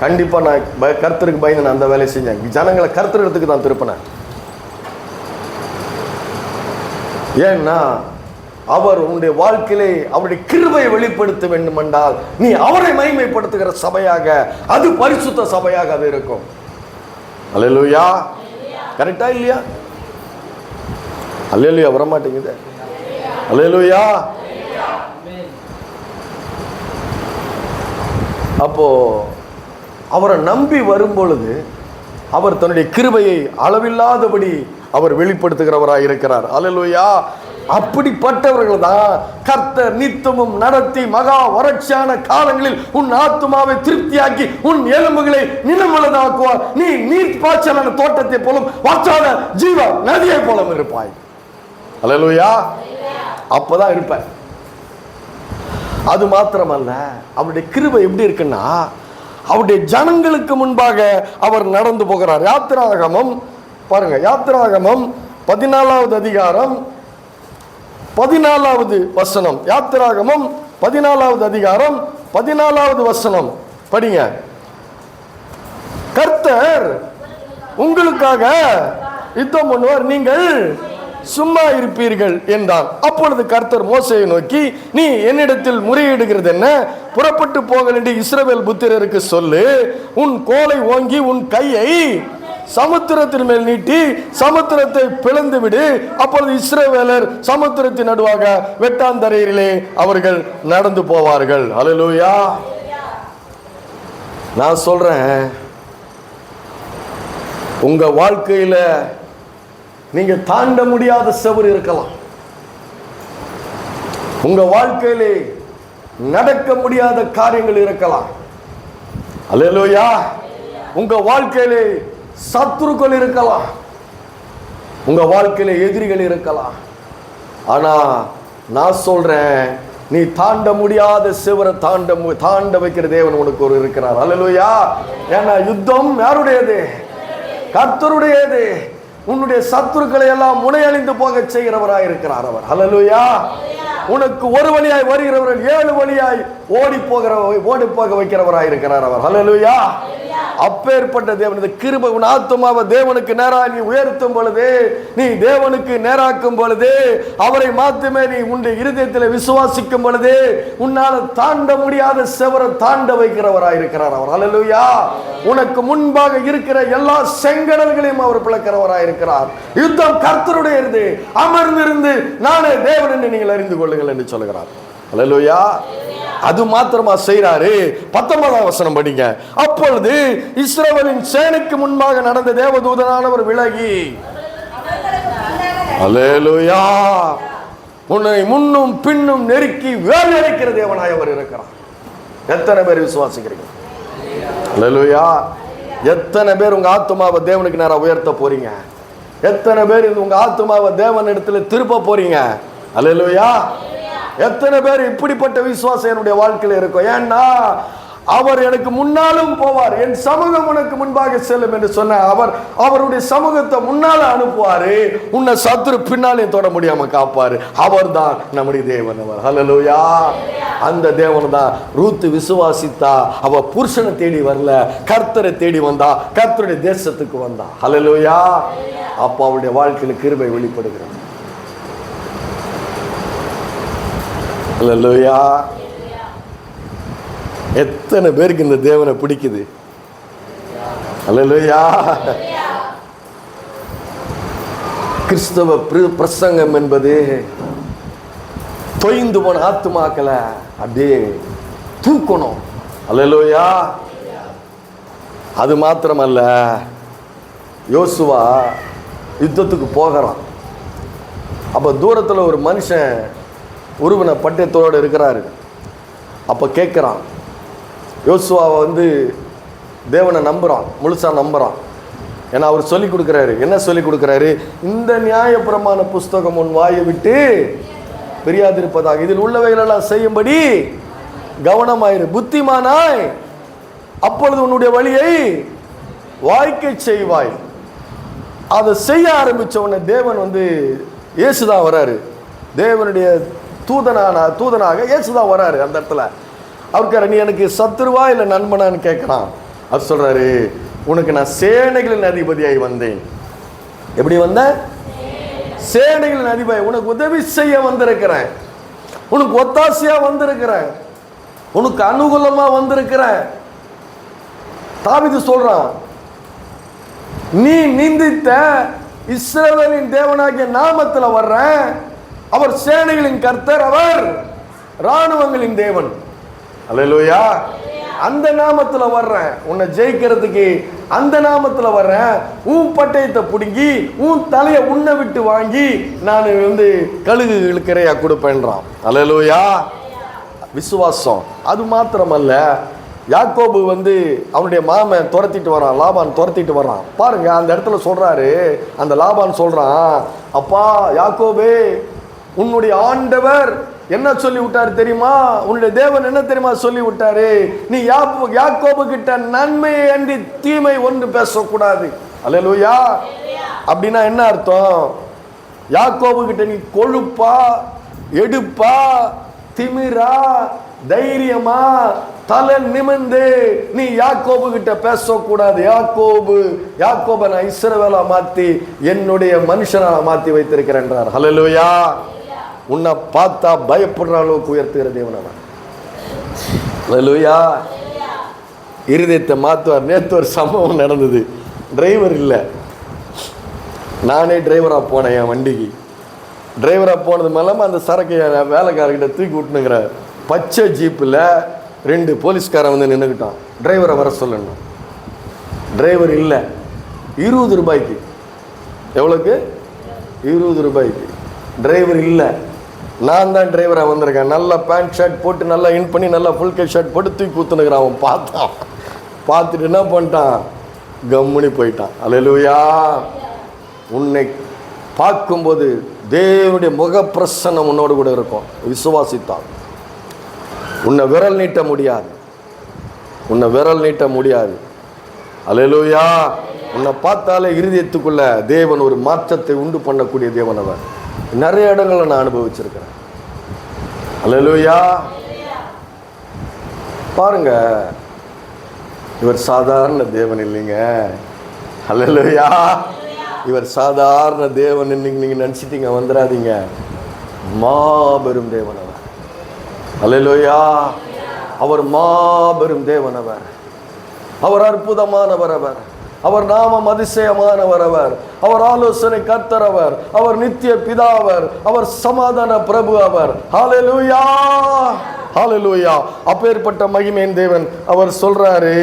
கண்டிப்பாக நான் கர்த்தருக்கு பயந்து நான் அந்த வேலையை செஞ்சேன். ஜனங்களை கர்த்தரிடத்துக்கு தான் திருப்பினேன். ஏன்னா அவர் உன்னுடைய வாழ்க்கையிலே அவருடைய கிருபையை வெளிப்படுத்த வேண்டும் என்றால் நீ அவரை மகிமைப்படுத்துகிற சபையாக, அது பரிசுத்த சபையாக அது இருக்கும். அல்லேலூயா. கரெக்டா இல்லையா? அல்லேலூயா வரமாட்டேங்குது. அல்லேலூயா. அப்போ அவரை நம்பி வரும்பொழுது அவர் தன்னுடைய கிருபையை அளவில்லாதபடி அவர் வெளிப்படுத்துகிறவராக இருக்கிறார். அல்லேலூயா. அப்படிப்பட்டவர்கள் தான் கர்த்தர் நித்தமும் நடத்தி மகா வறட்சியான காலங்களில் உன் ஆத்துமாவை திருப்தியாக்கி உன் எலும்புகளை நிலமுள்ளதாக்குவார். நீ நீர் பாய்ச்சலான தோட்டத்தை போலும் வற்றாத ஜீவ நதியை போலும் இருப்பாய். அல்லேலூயா. அப்பதான் இருப்ப. அது மாத்திரமல்ல, அவருடைய கிருபை எப்படி இருக்குன்னா அவருடைய ஜனங்களுக்கு முன்பாக அவர் நடந்து போகிறார். யாத்திராகமம் பாருங்க, யாத்திராகமம் 14வது அதிகாரம் 14வது வசனம். யாத்திராகமம் 14வது அதிகாரம் 14வது வசனம் படிங்க. கர்த்தர் உங்களுக்காக யுத்தம் பண்ணுவார், நீங்கள் சும்மா இருப்பீர்கள் என்றான். அப்பொழுது கர்த்தர் மோசேயை நோக்கி, நீ என்னிடத்தில் முறையிடுகிறது என்ன? புறப்பட்டு போங்கள் என்று இஸ்ரவேல் புத்திரருக்கு சொல்லு. உன் கோலை ஓங்கி உன் கையை சமுத்திரத்தின் மேல் நீட்டி சமுத்திரத்தை பிளந்து விடு. அப்பொழுது இஸ்ரவேலர் சமுத்திரத்தின் நடுவாக வெட்டாந்தரையிலே அவர்கள் நடந்து போவார்கள். அல்லேலூயா. நான் சொல்றேன், உங்க வாழ்க்கையில நீங்க தாண்ட முடியாத செவுரு இருக்கலாம். உங்க வாழ்க்கையிலே நடக்க முடியாத காரியங்கள் இருக்கலாம். அல்லேலூயா. உங்க வாழ்க்கையிலே சத்துருக்கள் இருக்கலாம். உங்க வாழ்க்கையில எதிரிகள் இருக்கலாம். ஆனா நான் சொல்றேன், நீ தாண்ட முடியாத சிவரை தாண்ட வைக்கிற தேவன் உனக்கு ஒரு இருக்கிறார். அல்லேலூயா. ஏன்னா யுத்தம் யாருடையது? கர்த்தருடையது. உன்னுடைய சத்துருக்களை எல்லாம் முனையழிந்து போக செய்கிறவராய் இருக்கிறார் அவர். ஹல்லேலூயா. உனக்கு ஒரு வழியாய் வருகிறவர்கள் 7 வழியாய் ஓடி போக வைக்கிறவராய் இருக்கிறார் அவர். ஹல்லேலூயா. அப்பேற்பட்ட தேவன் இந்த கிருபை. உன் ஆத்துமாவை தேவனுக்கு நேராக நீ உயர்த்தும் பொழுது, நீ தேவனுக்கு நேராக்கும் பொழுது, அவரை மாத்திரமே நீ உன்னுடைய இருதயத்தில் விசுவாசிக்கும் பொழுது, உன்னால தாண்ட முடியாத செவரை தாண்ட வைக்கிறவராய் இருக்கிறார் அவர். ஹல்லேலூயா. உனக்கு முன்பாக இருக்கிற எல்லா செங்கடல்களையும் அவர் பிளக்கிறவராய் இருக்கிறார். யுத்தம் கர்த்தருடையது, அமர்ந்திருந்து நானே தேவன் என்று நீங்கள் அறிந்து கொள்ளுங்கள் என்று சொல்கிறார். ஹல்லேலூயா. அது மாத்திரமா செய்றாரு. 19ஆம் வசனம் படிங்க. அப்பொழுது இஸ்ரவேலின் சேனைக்கு முன்பாக நடந்த தேவதூதனானவர் விலகி, ஹல்லேலூயா, உன்னை முன்னும் பின்னும் நெருக்கி வேலடிக்கிற தேவனாய் அவர் இருக்கிறார். எத்தனை பேர் விசுவாசிக்கிறீங்க? ஹல்லேலூயா. எத்தனை பேர் உங்க ஆத்துமாவை தேவனுக்கு நேரா உயர்த்த போறீங்க? எத்தனை பேர் உங்க ஆத்துமாவை தேவன் இடத்துல திருப்ப போறீங்க? ஹல்லேலூயா. எத்தனை பேர் இப்படிப்பட்ட விசுவாசம் என்னுடைய வாழ்க்கையில் இருக்கும்? ஏன்னா அவர் எனக்கு முன்னாலும் போவார், என் சமூகம் உனக்கு முன்பாக செல்லும் என்று சொன்ன அவர் அவருடைய சமூகத்தை முன்னால அனுப்புவாரு. உன்னை சத்துரு பின்னாலே தொட முடியாம காப்பாரு. அவர் தான் நம்முடைய தேவன் அவர். ஹல்லேலூயா. அந்த தேவன் தான் ரூத் விசுவாசித்தா. அவ புருஷனை தேடி வரல, கர்த்தரை தேடி வந்தா, கர்த்தருடைய தேசத்துக்கு வந்தா. ஹல்லேலூயா. அப்ப அவருடைய வாழ்க்கையில் கிருபை வெளிப்படுகிறது. ஹல்லேலூயா. எத்தனை பேருக்கு இந்த தேவனை பிடிக்குது? ஹல்லேலூயா. கிறிஸ்தவ பிரசங்கம் என்பது தொய்ந்து போன ஆத்துமாக்களை அப்படியே தூக்கணும். ஹல்லேலூயா. அது மாத்திரமல்ல, யோசுவா யுத்தத்துக்கு போகிறான். அப்ப தூரத்துல ஒரு மனுஷன் உருவன பட்டயத்தோடு இருக்கிறாரு. அப்போ கேட்குறான், யோசுவாவை தேவனை நம்புகிறான், முழுசா நம்புகிறான். ஏன்னா அவர் சொல்லி கொடுக்குறாரு. என்ன சொல்லி கொடுக்குறாரு? இந்த நியாயப்பிரமாண புஸ்தகம் உன் வாயை விட்டு பிரியாதிருப்பதாக, இதில் உள்ளவைகளெல்லாம் செய்யும்படி கவனமாயிரு, புத்திமானாய், அப்பொழுது உன்னுடைய வழியை வாய்க்கை செய்வாய். அதை செய்ய ஆரம்பித்த உடனே தேவன் இயேசுதான் வராரு. தேவனுடைய தூதனாக இயேசுதான் வராரு. அந்த இடத்துல அவருக்கு, நீ எனக்கு சத்துருவா இல்லை நண்பனான்னு கேட்குறான். அவர் சொல்றாரு, உனக்கு நான் சேனைகளின் அதிபதியாய் வந்தேன். எப்படி வந்தேன்? சேனைகளின் அதிபதி. உனக்கு உதவி செய்ய வந்திருக்கிறேன், உனக்கு ஒத்தாசையா வந்திருக்கிறேன், உனக்கு அனுகூலமா வந்திருக்கிறேன். தாவீது சொல்றான், நீ நிந்தித்த இஸ்ரவேலின் தேவனாகிய நாமத்தில் வர்றேன். அவர் சேனைகளின் கர்த்தர், அவர் ராணுவங்களின் தேவன். அல்லேலூயா. அந்த நாமத்துல வர்றேன், உன்னை ஜெயிக்கிறதுக்கு அந்த நாமத்துல வர்றேன். உன் பட்டயத்தை பிடுங்கி உன் தலையை உன்னை விட்டு வாங்கி நான் கழுகு இழுக்கிறையா கொடுப்பேன்றான். அல்லேலூயா. விசுவாசம். அது மாத்திரமல்ல, யாக்கோபு அவனுடைய மாமன் துரத்திட்டு வரான், லாபான் துரத்திட்டு வர்றான். பாருங்க, அந்த இடத்துல சொல்றாரு, அந்த லாபான் சொல்றான், அப்பா யாக்கோபே, உன்னுடைய ஆண்டவர் என்ன சொல்லி விட்டாரு தெரியுமா? உன்னுடைய தேவன் என்ன தெரியுமா சொல்லி விட்டாரு? நீ யாக்கோபு கிட்ட நன்மையை அன்றி தீமை ஒன்று பேசக்கூடாது. அல்லேலூயா. அப்படின்னா என்ன அர்த்தம்? யாக்கோபு கிட்ட நீ கொழுப்பா, எடுப்பா, திமிரா, தைரியமா, தலை நிமிர்ந்து நீ யாக்கோபு கிட்ட பேசக்கூடாது. யாக்கோபை நான் இஸ்ரவேலா மாத்தி என்னுடைய மனுஷனா மாத்தி வைத்திருக்கிறேன் என்றார். ஹல்லேலூயா. உன்னை பார்த்தா பயப்படுற அளவுக்கு உயர்த்துகிற தேவன் அவன். ஹல்லேலூயா. இருதயத்தை மாத்துவார். நேற்று ஒரு சம்பவம் நடந்தது. டிரைவர் இல்லை, நானே டிரைவரா போனேன். என் வண்டிக்கு டிரைவரா போனது மேலாம அந்த சரக்கு வேலைக்காரர்கிட்ட தூக்கி விட்டுனுங்கிற பச்சை ஜீப்பில் 2 போலீஸ்காரன் நின்றுக்கிட்டான். டிரைவரை வர சொல்லணும். டிரைவர் இல்லை. 20 ரூபாய்க்கு. எவ்வளோக்கு? 20 ரூபாய்க்கு. டிரைவர் இல்லை. நான் தான் டிரைவராக வந்திருக்கேன். நல்லா பேண்ட் ஷர்ட் போட்டு, நல்லா இன் பண்ணி, நல்லா ஃபுல் கை ஷர்ட் போட்டு தூக்கி ஊற்றுனுக்கிறான். அவன் பார்த்தான். பார்த்துட்டு என்ன பண்ணிட்டான்? கம்முனி போயிட்டான். அல்லேலூயா. உன்னை பார்க்கும்போது தேவனுடைய முகப்பிரசன்னம் உன்னோடு கூட இருக்கும். விசுவாசித்தான். உன்னை விரல் நீட்ட முடியாது, உன்னை விரல் நீட்ட முடியாது. அல்லேலூயா. உன்னை பார்த்தாலே இருதயத்துக்குள்ள தேவன் ஒரு மாற்றத்தை உண்டு பண்ணக்கூடிய தேவன் அவர். நிறைய இடங்களை நான் அனுபவிச்சிருக்கிறேன். அல்லேலூயா. பாருங்க, இவர் சாதாரண தேவன் இல்லைங்க. அல்லேலூயா. இவர் சாதாரண தேவன் இன்னைக்கு நீங்க நினைச்சிட்டீங்க, வந்துடாதீங்க. மாபெரும் தேவன் அவர். அல்லேலூயா. அவர் மாபெரும் தேவன் அவர். அவர் அற்புதமானவர் அவர். அவர் நாமம் அதிசயமானவர் அவர். அவர் ஆலோசனை கர்த்தர் அவர். அவர் நித்திய பிதாவர். அவர் சமாதான பிரபு அவர். ஹல்லேலூயா, ஹல்லேலூயா. அப்பேற்பட்ட மகிமையின் தேவன் அவர் சொல்றாரு.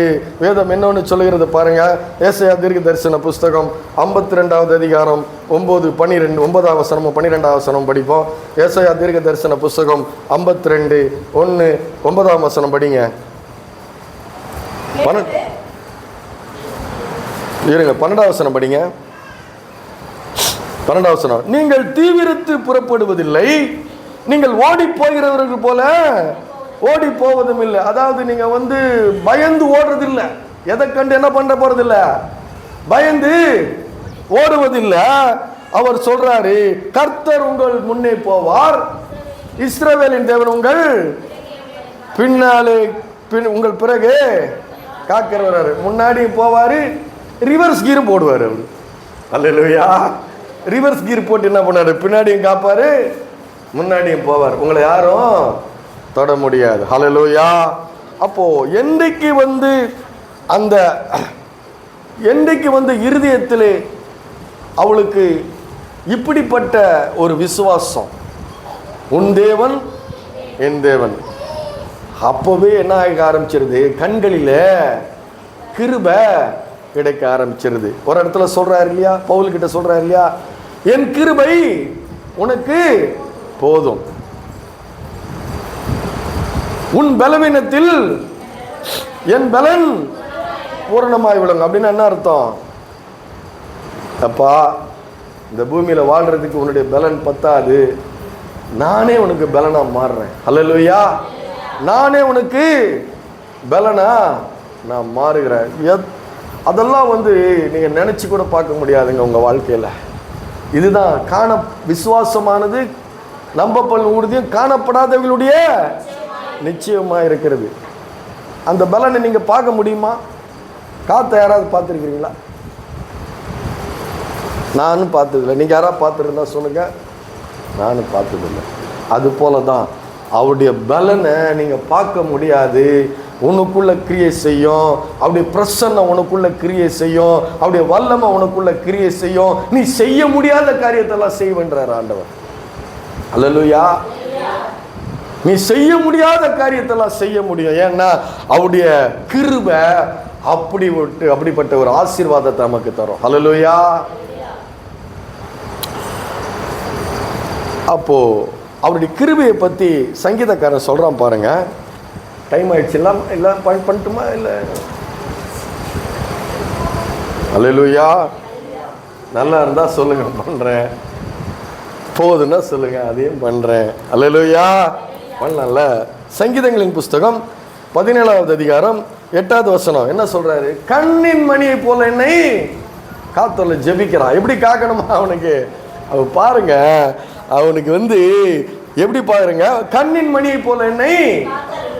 வேதம் என்னன்னு சொல்லுகிறது பாருங்க. ஏசாயா தீர்க்க தரிசன புஸ்தகம் 52வது அதிகாரம் 9-12 வசனமும் 12வது வசனம் படிப்போம். ஏசாயா தீர்க்க தரிசன புஸ்தகம் 52:1-9 வசனம் படிங்க. இருங்க, 12வது வசனம் படிங்க. 12வது வசனம். நீங்கள் தீவிரத்து புறப்படுவதில்லை, நீங்கள் ஓடி போகிறவர்கள் போல ஓடி போவதும் இல்லை. அதாவது நீங்க பயந்து ஓடுறதில்லை. எதை கண்டு என்ன பண்ண போறதில்லை, பயந்து ஓடுவதில்லை. அவர் சொல்றாரு, கர்த்தர் உங்கள் முன்னே போவார், இஸ்ரவேலின் தேவன் உங்கள் பின்னாலே உங்கள் பிறகு காக்கிறவர். முன்னாடியும் போவாரு, ரிவர்ஸ் கீர் போடுவார் அவர். அல்லேலூயா. ரிவர்ஸ் கீர் போட்டு என்ன பண்ணாரு, பின்னாடியும் காப்பாரு, முன்னாடியும் போவார். உங்களை யாரும் தொட முடியாது. அல்லேலூயா. அப்போ என்றைக்கு இருதயத்திலே அவளுக்கு இப்படிப்பட்ட ஒரு விசுவாசம், உன் தேவன் என் தேவன், அப்போவே என்ன ஆக ஆரம்பிச்சிருது, கண்களில கிருபை கிடைக்க ஆரம்பிச்சிருது. ஒரு இடத்துல சொல்றாரு இல்லையா, பவுல் கிட்ட சொல்றாரு இல்லையா, என் கிருபை உனக்கு போதும், உன் பலவீனத்தில் என் பலன் பூரணமாய் விளங்கும். அப்படின்னு என்ன அர்த்தம்? அப்பா, இந்த பூமியில வாழ்றதுக்கு உன்னுடைய பலன் பத்தாது, நானே உனக்கு பலனா மாறுறேன். அல்லேலூயா. நானே உனக்கு பலனா நான் மாறுகிறேன். அதெல்லாம் நீங்க நினைச்சு கூட பார்க்க முடியாதுங்க உங்க வாழ்க்கையில. இதுதான் விசுவாசமானது நம்பப்படும் உறுதியும் காணப்படாதவர்களுடைய நிச்சயமா இருக்கிறது. அந்த பலனை நீங்க பார்க்க முடியுமா? காத்தை யாராவது பார்த்துருக்கிறீங்களா? நானும் பார்த்ததில்லை. நீங்க யாராவது பார்த்துருந்தா சொல்லுங்க. நானும் பார்த்ததில்லை. அது போலதான் அவருடைய பலனை நீங்க பார்க்க முடியாது. உனக்குள்ள கிரியை செய்யும், அவருடைய பிரசன்னம் உனக்குள்ள கிரியை செய்யும், அவருடைய வல்லமை உனக்குள்ள கிரியை செய்யும். நீ செய்ய முடியாத காரியத்தெல்லாம் செய்வன்றார் ஆண்டவர். அல்லேலூயா. நீ செய்ய முடியாத காரியத்தெல்லாம் செய்ய முடியும். ஏன்னா அவருடைய கிருபை அப்படிப்பட்ட ஒரு ஆசீர்வாதத்தை நமக்கு தரும். அல்லேலூயா. அப்போ அவருடைய கிருபையை பத்தி சங்கீதக்காரன் சொல்றான் பாருங்க. டைம் ஆயிடுச்சு, எல்லாம் பண்ணட்டுமா? இல்லை, அல்லேலூயா. நல்லா இருந்தா சொல்லுங்க, பண்றேன். போதுன்னா சொல்லுங்க, அதையும் பண்றேன். அல்லேலூயா. பண்ணல. சங்கீதங்களின் புஸ்தகம் 17வது அதிகாரம் 8வது வசனம் என்ன சொல்றாரு? கண்ணின் மணியை போல என்னை காத்தல ஜெபிக்கிறான். எப்படி காக்கணுமா அவனுக்கு? அவ பாருங்க, அவனுக்கு எப்படி பாருங்க, கண்ணின் மணியை போல என்னை.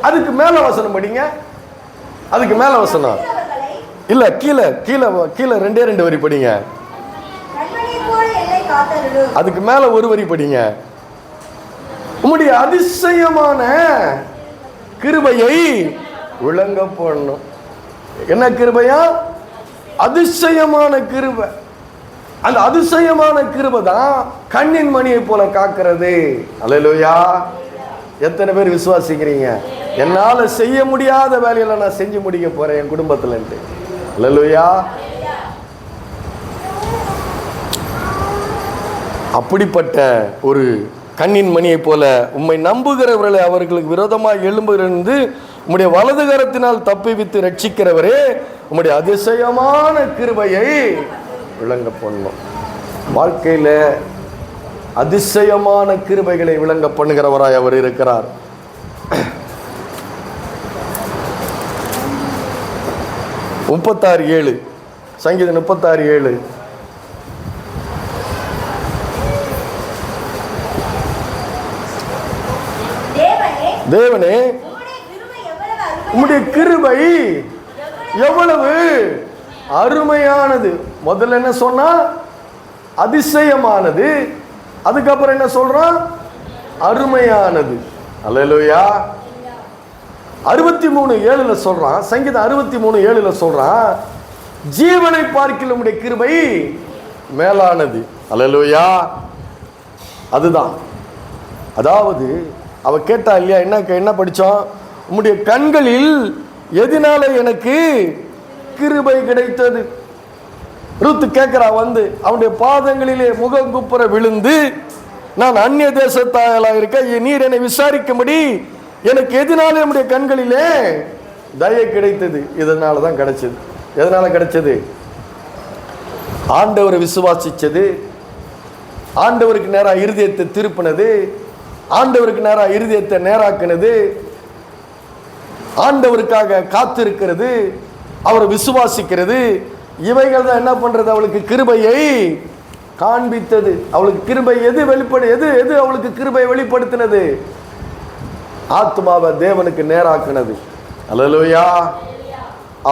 அதுக்கு மேல வசனம் படிங்க. அதுக்கு மேல வசனம் இல்ல, கீழே கீழே கீழே 2 வரி படிங்க. அதுக்கு மேல ஒரு வரி படிங்க. உம்முடைய அதிசயமான கிருபையை விளங்க பண்ணணும். என்ன கிருபையா? அதிசயமான கிருபை. அந்த அதிசயமான கிருபை தான் கண்ணின் மணியை போல காக்கிறது. அல்லேலூயா. எத்தனை பேர் விசுவாசிக்கிறீங்க? என்னால செய்ய முடியாத வேலையில நான் செஞ்சு முடிக்க போறேன் என் குடும்பத்துல. அல்லேலூயா. அப்படிப்பட்ட ஒரு கண்ணின் மணியை போல உம்மை நம்புகிறவர்களை அவர்களுக்கு விரோதமாக எழும்பிருந்து உம்முடைய வலது கரத்தினால் தப்பிவித்து ரட்சிக்கிறவரே, உம்முடைய அதிசயமான கிருபையை விளங்க பண்ணும். வாழ்க்கையில அதிசயமான கிருபைகளை விளங்க பண்ணுகிறவராய் அவர் இருக்கிறார். சங்கீதம் 36:7. தேவனே, உம்முடைய கிருபை எவ்வளவு அருமையானது. முதல்ல என்ன சொன்னா? அதிசயமானது. அதுக்கப்புறம் என்ன சொல்றான்? அருமையானது. அல்லேலூயா. 63:7 சொல்றான். சங்கீதம் 63:7 சொல்றான், ஜீவனை பார்க்கிலும் உம்முடைய கிருபை மேலானது. அல்லேலூயா. அதுதான். அதாவது அவ கேட்டா இல்லையா, என்ன படிச்சோம்? உம்முடைய கண்களில் எதனால எனக்கு கிருபை கிடைத்தது. ரூத் கேட்கிறா வந்து, அவனுடைய பாதங்களிலே முகங்குப்புற விழுந்து, நான் அந்நிய தேசத்தாளா இருக்க நீர் என்னை விசாரிக்கும்படி எனக்கு எதனால நம்முடைய கண்களிலே தயை கிடைத்தது. இதனால தான் கிடைச்சது. எதனால கிடைச்சது? ஆண்டவரை விசுவாசிச்சது, ஆண்டவருக்கு நேராக இருதயத்தை திருப்பினது, ஆண்டவருக்கு நேராக இருதயத்தை நேராக்கினது, ஆண்டவருக்காக காத்திருக்கிறது, அவரை விசுவாசிக்கிறது. இவைகள் தான் என்ன பண்றது? அவளுக்கு கிருபையை காண்பித்தது. அவளுக்கு கிருபை எது எது அவளுக்கு கிருபை வெளிப்படுத்தினது? ஆத்மாவை தேவனுக்கு நேராக்குனது. அல்லேலூயா.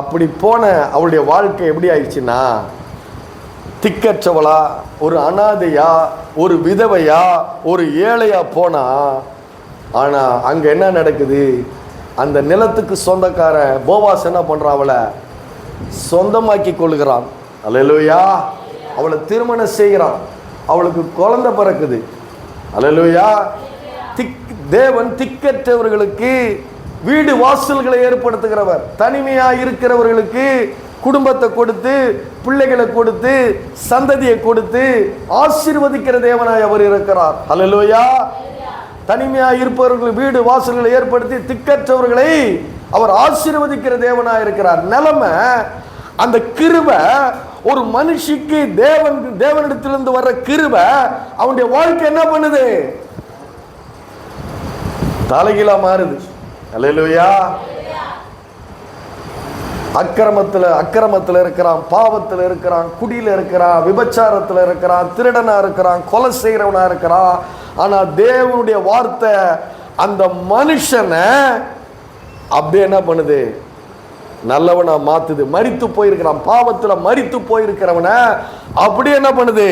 அப்படி போன அவளுடைய வாழ்க்கை எப்படி ஆயிடுச்சுன்னா, திக்கற்றவளா, ஒரு அனாதையா, ஒரு விதவையா, ஒரு ஏழையா போனா. ஆனா அங்க என்ன நடக்குது? அந்த நிலத்துக்கு சொந்தக்கார போவாஸ் என்ன பண்றான்? அவளை சொந்தமாக்கி கொள்கிறான். அல்லேலூயா. அவளை திருமணம் செய்கிறான். அவளுக்கு குழந்தை பிறக்குது. அல்லேலூயா. தேவன் திக்கற்றவர்களுக்கு வீடு வாசல்களை ஏற்படுத்துகிறவர். தனிமையா இருக்கிறவர்களுக்கு குடும்பத்தை கொடுத்து, பிள்ளைகளை கொடுத்து, சந்ததியை கொடுத்து ஆசீர்வதிக்கிற தேவனாய் அவர் இருக்கிறார். அல்லேலூயா. தனிமையா இருப்பவர்கள் வீடு வாசல்களை ஏற்படுத்தி திக்கற்றவர்களை அவர் ஆசீர்வதிக்கிற தேவனாய் இருக்கிறார். நிலைமை அந்த கிருபை ஒரு மனுஷிக்கு தேவனிடத்திலிருந்து வர்ற கிருபை அவனுடைய வாழ்க்கை என்ன பண்ணுது? தலைகீழா மாறுது. அல்லேலூயா. அக்கிரமத்தில் இருக்கிறான், பாவத்தில் இருக்கிறான், குடியில இருக்கிறான், விபச்சாரத்தில் இருக்கிறான், திருடனா இருக்கிறான், கொலை செய்கிறவனா இருக்கிறான். ஆனா தேவனுடைய வார்த்தை அந்த மனுஷனை அப்படியே என்ன பண்ணுது? நல்லவனா மாத்துது. மரித்து போயிருக்கிறான், பாவத்துல மரித்து போயிருக்கிறவனை அப்படியே என்ன பண்ணுது?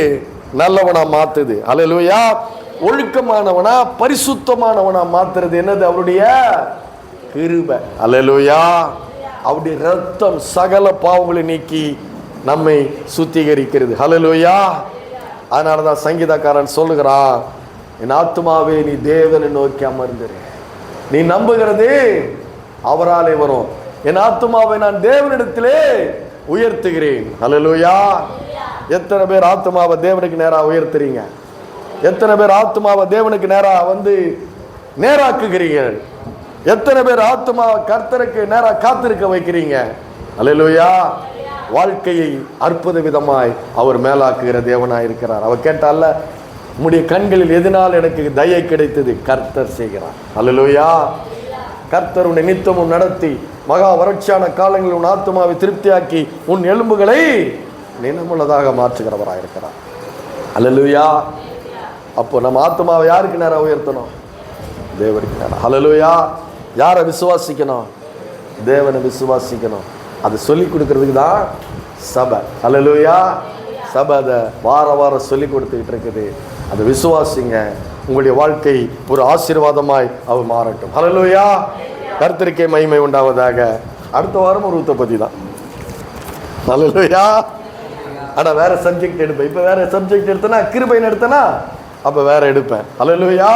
நல்லவனா மாத்துது. அல்லேலூயா. ஒழுக்கமானவனா, பரிசுத்தமானவனா மாத்துறது என்னது? அவருடைய கிருபை. அல்லேலூயா. அவருடைய ரத்தம் சகல பாவங்களை நீக்கி நம்மை சுத்திகரிக்கிறது. அல்லேலூயா. அதனாலதான் சங்கீதக்காரன் சொல்லுகிறான், என் ஆத்துமாவே நீ தேவனை நோக்கி அமர்ந்திரு. நீ நம்புகிறது அவராலே வரும். என் ஆத்துமாவை நான் தேவனிடத்திலே உயர்த்துகிறேன். அல்லேலூயா. எத்தனை பேர் ஆத்துமாவை தேவனுக்கு நேரா உயர்த்துறீங்க? எத்தனை பேர் ஆத்துமாவை தேவனுக்கு நேரா வந்து நேராக்குகிறீர்கள்? எத்தனை பேர் ஆத்துமாவை கர்த்தருக்கு நேரா காத்திருக்க வைக்கிறீங்க? அல்லேலூயா. வாழ்க்கையை அற்புத விதமாய் அவர் மேலாக்குகிற தேவனாய் இருக்கிறார். அவர் கேட்டால, உம்முடைய கண்களில் எதனால் எனக்கு தயை கிடைத்தது? கர்த்தர் செய்கிறார். அல்லேலூயா. கர்த்தர் உன்னை நித்தமும் நடத்தி மகா வறட்சியான காலங்களில் உன் ஆத்துமாவை திருப்தியாக்கி உன் எலும்புகளை நினமுள்ளதாக மாற்றுகிறவராக இருக்கிறார். அல்லேலூயா. அப்போ நம்ம ஆத்துமாவை யாருக்கு நேரம் உயர்த்தணும்? தேவனுக்கு நேரம். அல்லேலூயா. யாரை விசுவாசிக்கணும்? தேவனை விசுவாசிக்கணும். அதை சொல்லி கொடுக்கறதுக்கு தான் சபை. அல்லேலூயா. சபை அதை வாரம் சொல்லி கொடுத்துக்கிட்டு இருக்குது. அதை விசுவாசிங்க. உங்களுடைய வாழ்க்கை ஒரு ஆசீர்வாதமாய் அவர் மாறட்டும். அல்லேலூயா. கர்த்தருக்கே மகிமை உண்டாவதாக. அடுத்த வாரம் ஒரு ரூத்தை பற்றி தான். அல்லேலூயா. ஆனால் வேற சப்ஜெக்ட் எடுப்பேன். இப்போ வேற சப்ஜெக்ட் எடுத்தனா, கிருபைன்னு எடுத்தனா, அப்போ வேற எடுப்பேன். அல்லேலூயா.